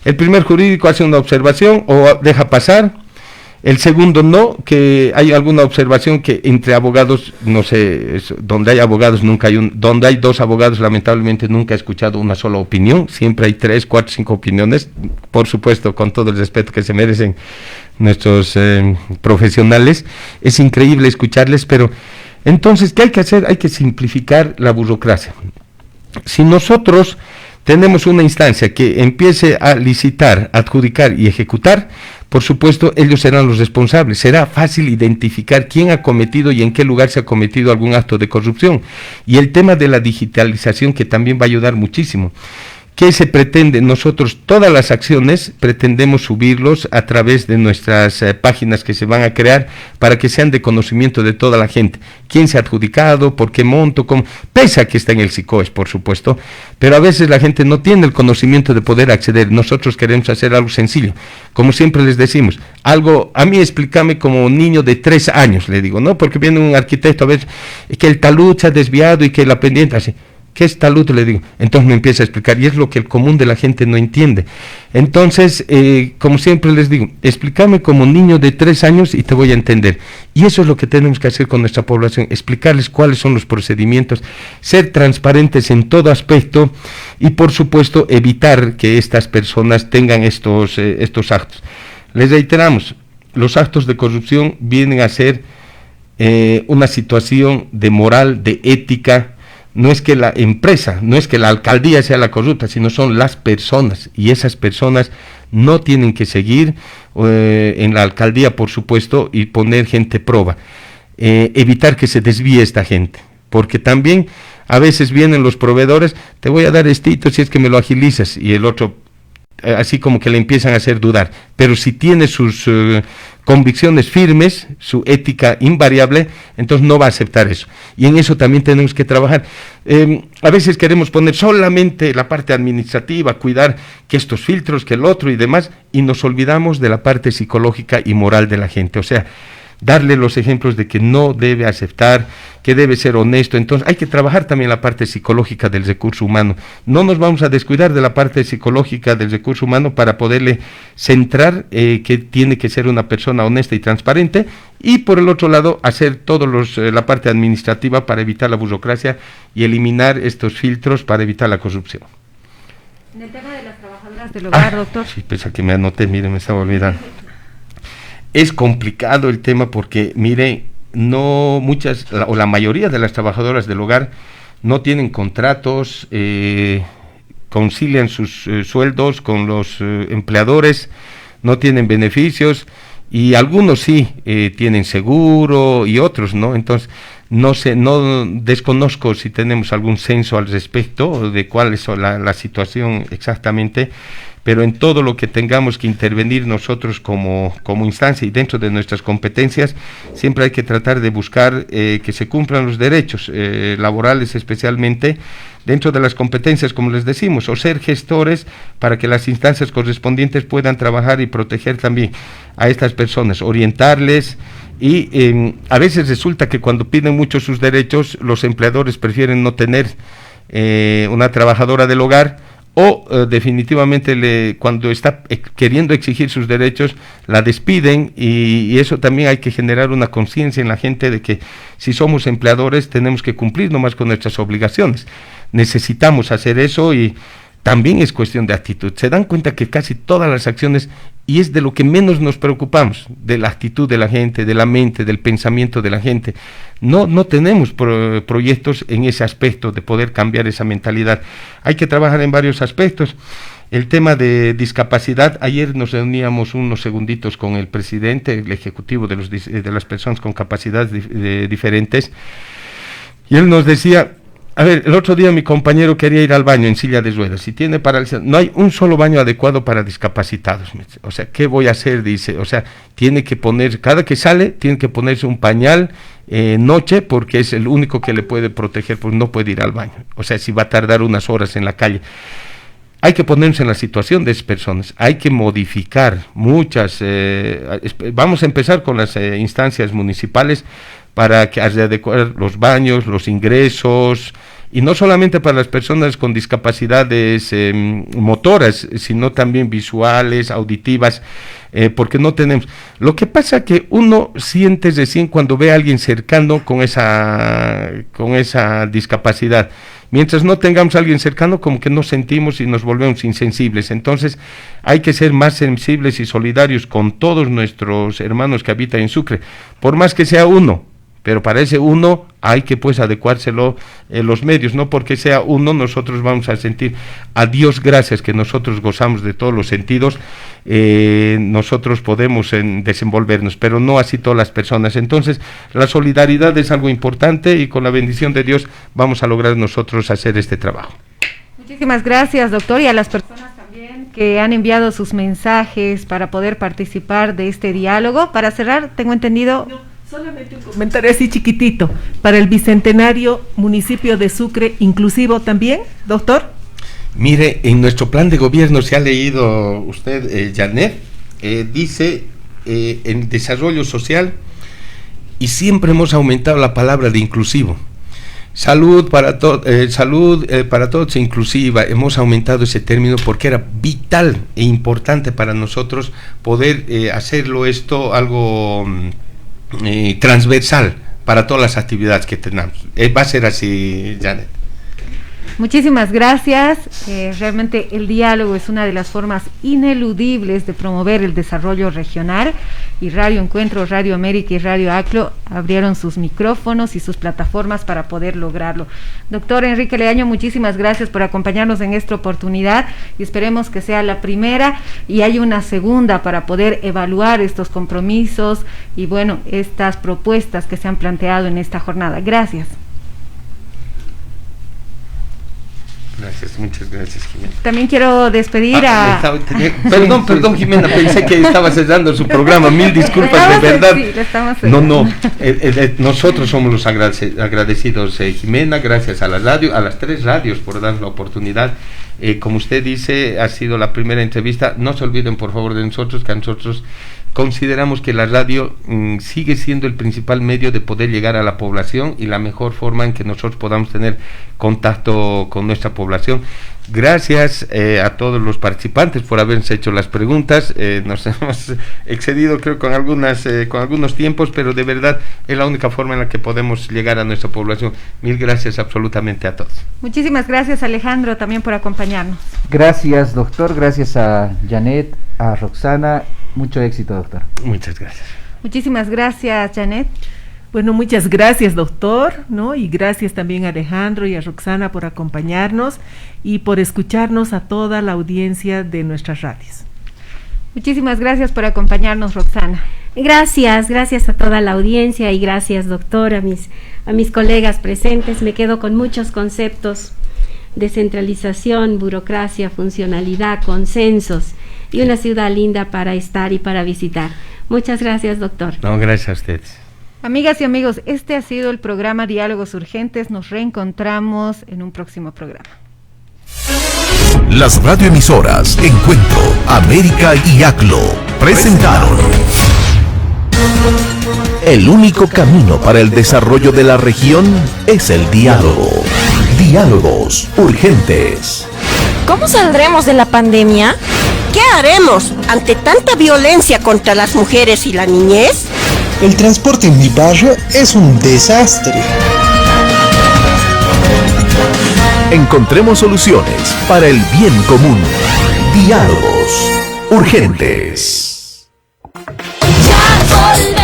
El primer jurídico hace una observación o deja pasar. El segundo no, que hay alguna observación que entre abogados, no sé, donde hay abogados nunca hay donde hay 2 abogados lamentablemente nunca he escuchado una sola opinión, siempre hay 3, 4, 5 opiniones, por supuesto con todo el respeto que se merecen nuestros profesionales, es increíble escucharles, pero entonces, ¿qué hay que hacer? Hay que simplificar la burocracia. Si nosotros tenemos una instancia que empiece a licitar, adjudicar y ejecutar, por supuesto, ellos serán los responsables. Será fácil identificar quién ha cometido y en qué lugar se ha cometido algún acto de corrupción. Y el tema de la digitalización, que también va a ayudar muchísimo. ¿Qué se pretende? Nosotros todas las acciones pretendemos subirlos a través de nuestras páginas que se van a crear para que sean de conocimiento de toda la gente. ¿Quién se ha adjudicado? ¿Por qué monto? ¿Cómo? Pese a que está en el SICOES, por supuesto, pero a veces la gente no tiene el conocimiento de poder acceder. Nosotros queremos hacer algo sencillo. Como siempre les decimos, algo, a mí explícame como un niño de 3 años, le digo, ¿no? Porque viene un arquitecto a ver que el talud se ha desviado y que la pendiente así. ¿Qué es talud? Le digo. Entonces me empieza a explicar, y es lo que el común de la gente no entiende. Entonces, como siempre les digo, explícame como un niño de 3 años y te voy a entender. Y eso es lo que tenemos que hacer con nuestra población, explicarles cuáles son los procedimientos, ser transparentes en todo aspecto y, por supuesto, evitar que estas personas tengan estos actos. Les reiteramos, los actos de corrupción vienen a ser una situación de moral, de ética, no es que la empresa, no es que la alcaldía sea la corrupta, sino son las personas, y esas personas no tienen que seguir en la alcaldía, por supuesto, y poner gente proba, evitar que se desvíe esta gente, porque también a veces vienen los proveedores, te voy a dar estito si es que me lo agilizas, y el otro así como que le empiezan a hacer dudar, pero si tiene sus convicciones firmes, su ética invariable, entonces no va a aceptar eso, y en eso también tenemos que trabajar. A veces queremos poner solamente la parte administrativa, cuidar que estos filtros, que el otro y demás, y nos olvidamos de la parte psicológica y moral de la gente, o sea, darle los ejemplos de que no debe aceptar, que debe ser honesto. Entonces hay que trabajar también la parte psicológica del recurso humano. No nos vamos a descuidar de la parte psicológica del recurso humano para poderle centrar que tiene que ser una persona honesta y transparente, y por el otro lado hacer la parte administrativa para evitar la burocracia y eliminar estos filtros para evitar la corrupción. En el tema de las trabajadoras del hogar, doctor. Sí, pues aquí me anoté, mire, me estaba olvidando. Es complicado el tema porque, mire, no muchas, o la mayoría de las trabajadoras del hogar no tienen contratos, concilian sus sueldos con los empleadores, no tienen beneficios, y algunos sí tienen seguro y otros no. Entonces no desconozco si tenemos algún censo al respecto de cuál es la situación exactamente, pero en todo lo que tengamos que intervenir nosotros como instancia y dentro de nuestras competencias, siempre hay que tratar de buscar que se cumplan los derechos laborales, especialmente dentro de las competencias, como les decimos, o ser gestores para que las instancias correspondientes puedan trabajar y proteger también a estas personas, orientarles. Y a veces resulta que cuando piden mucho sus derechos, los empleadores prefieren no tener una trabajadora del hogar, o definitivamente cuando está queriendo exigir sus derechos, la despiden, y eso también hay que generar una conciencia en la gente de que si somos empleadores tenemos que cumplir nomás con nuestras obligaciones. Necesitamos hacer eso, y también es cuestión de actitud. Se dan cuenta que casi todas las acciones, y es de lo que menos nos preocupamos, de la actitud de la gente, de la mente, del pensamiento de la gente. No tenemos proyectos en ese aspecto de poder cambiar esa mentalidad. Hay que trabajar en varios aspectos. El tema de discapacidad, ayer nos reuníamos unos segunditos con el presidente, el ejecutivo de las personas con capacidades diferentes, y él nos decía: a ver, el otro día mi compañero quería ir al baño en silla de ruedas, si tiene parálisis, no hay un solo baño adecuado para discapacitados. O sea, ¿qué voy a hacer? Dice, o sea, tiene que poner, cada que sale, tiene que ponerse un pañal noche, porque es el único que le puede proteger, pues no puede ir al baño. O sea, si va a tardar unas horas en la calle. Hay que ponerse en la situación de esas personas, hay que modificar muchas, vamos a empezar con las instancias municipales, para que adecuar los baños, los ingresos, y no solamente para las personas con discapacidades motoras, sino también visuales, auditivas, porque no tenemos. Lo que pasa que uno siente recién cuando ve a alguien cercano con esa discapacidad. Mientras no tengamos a alguien cercano, como que no sentimos y nos volvemos insensibles. Entonces hay que ser más sensibles y solidarios con todos nuestros hermanos que habitan en Sucre, por más que sea uno. Pero para ese uno hay que pues adecuárselo los medios, no porque sea uno nosotros vamos a sentir a Dios gracias que nosotros gozamos de todos los sentidos, nosotros podemos desenvolvernos, pero no así todas las personas. Entonces la solidaridad es algo importante, y con la bendición de Dios vamos a lograr nosotros hacer este trabajo. Muchísimas gracias, doctor, y a las personas también que han enviado sus mensajes para poder participar de este diálogo. Para cerrar, tengo entendido... Solamente un comentario así chiquitito, para el bicentenario municipio de Sucre inclusivo también, doctor. Mire, en nuestro plan de gobierno, se ha leído usted, Janet, dice en desarrollo social, y siempre hemos aumentado la palabra de inclusivo. Salud para todos inclusiva, hemos aumentado ese término porque era vital e importante para nosotros poder hacerlo esto algo transversal para todas las actividades que tenemos. Va a ser así, Janet. Muchísimas gracias. Realmente el diálogo es una de las formas ineludibles de promover el desarrollo regional, y Radio Encuentro, Radio América y Radio ACLO abrieron sus micrófonos y sus plataformas para poder lograrlo. Doctor Enrique Leaño, muchísimas gracias por acompañarnos en esta oportunidad y esperemos que sea la primera y hay una segunda para poder evaluar estos compromisos y bueno, estas propuestas que se han planteado en esta jornada. Gracias. Gracias, muchas gracias, Jimena. También quiero despedir Perdón, Jimena, pensé que estaba cerrando su programa. Mil disculpas, de verdad. No, nosotros somos los agradecidos, Jimena, gracias a la radio, a las 3 radios por dar la oportunidad. Como usted dice, ha sido la primera entrevista. No se olviden, por favor, de nosotros, que nosotros consideramos que la radio sigue siendo el principal medio de poder llegar a la población y la mejor forma en que nosotros podamos tener contacto con nuestra población. Gracias a todos los participantes por haberse hecho las preguntas. Nos hemos excedido, creo, con algunos tiempos, pero de verdad es la única forma en la que podemos llegar a nuestra población. Mil gracias absolutamente a todos. Muchísimas gracias, Alejandro, también por acompañarnos. Gracias, doctor. Gracias a Janet, a Roxana. Mucho éxito, doctor. Muchas gracias. Muchísimas gracias, Janet. Bueno, muchas gracias, doctor, ¿no? Y gracias también a Alejandro y a Roxana por acompañarnos y por escucharnos a toda la audiencia de nuestras radios. Muchísimas gracias por acompañarnos, Roxana. Gracias a toda la audiencia y gracias, doctor, a mis colegas presentes. Me quedo con muchos conceptos: descentralización, burocracia, funcionalidad, consensos y una ciudad linda para estar y para visitar. Muchas gracias, doctor. No, gracias a ustedes. Amigas y amigos, este ha sido el programa Diálogos Urgentes. Nos reencontramos en un próximo programa. Las radioemisoras Encuentro, América y ACLO presentaron el único camino para el desarrollo de la región es el diálogo. Diálogos Urgentes. ¿Cómo saldremos de la pandemia? ¿Qué haremos ante tanta violencia contra las mujeres y la niñez? El transporte en mi barrio es un desastre. Encontremos soluciones para el bien común. Diálogos Urgentes. Ya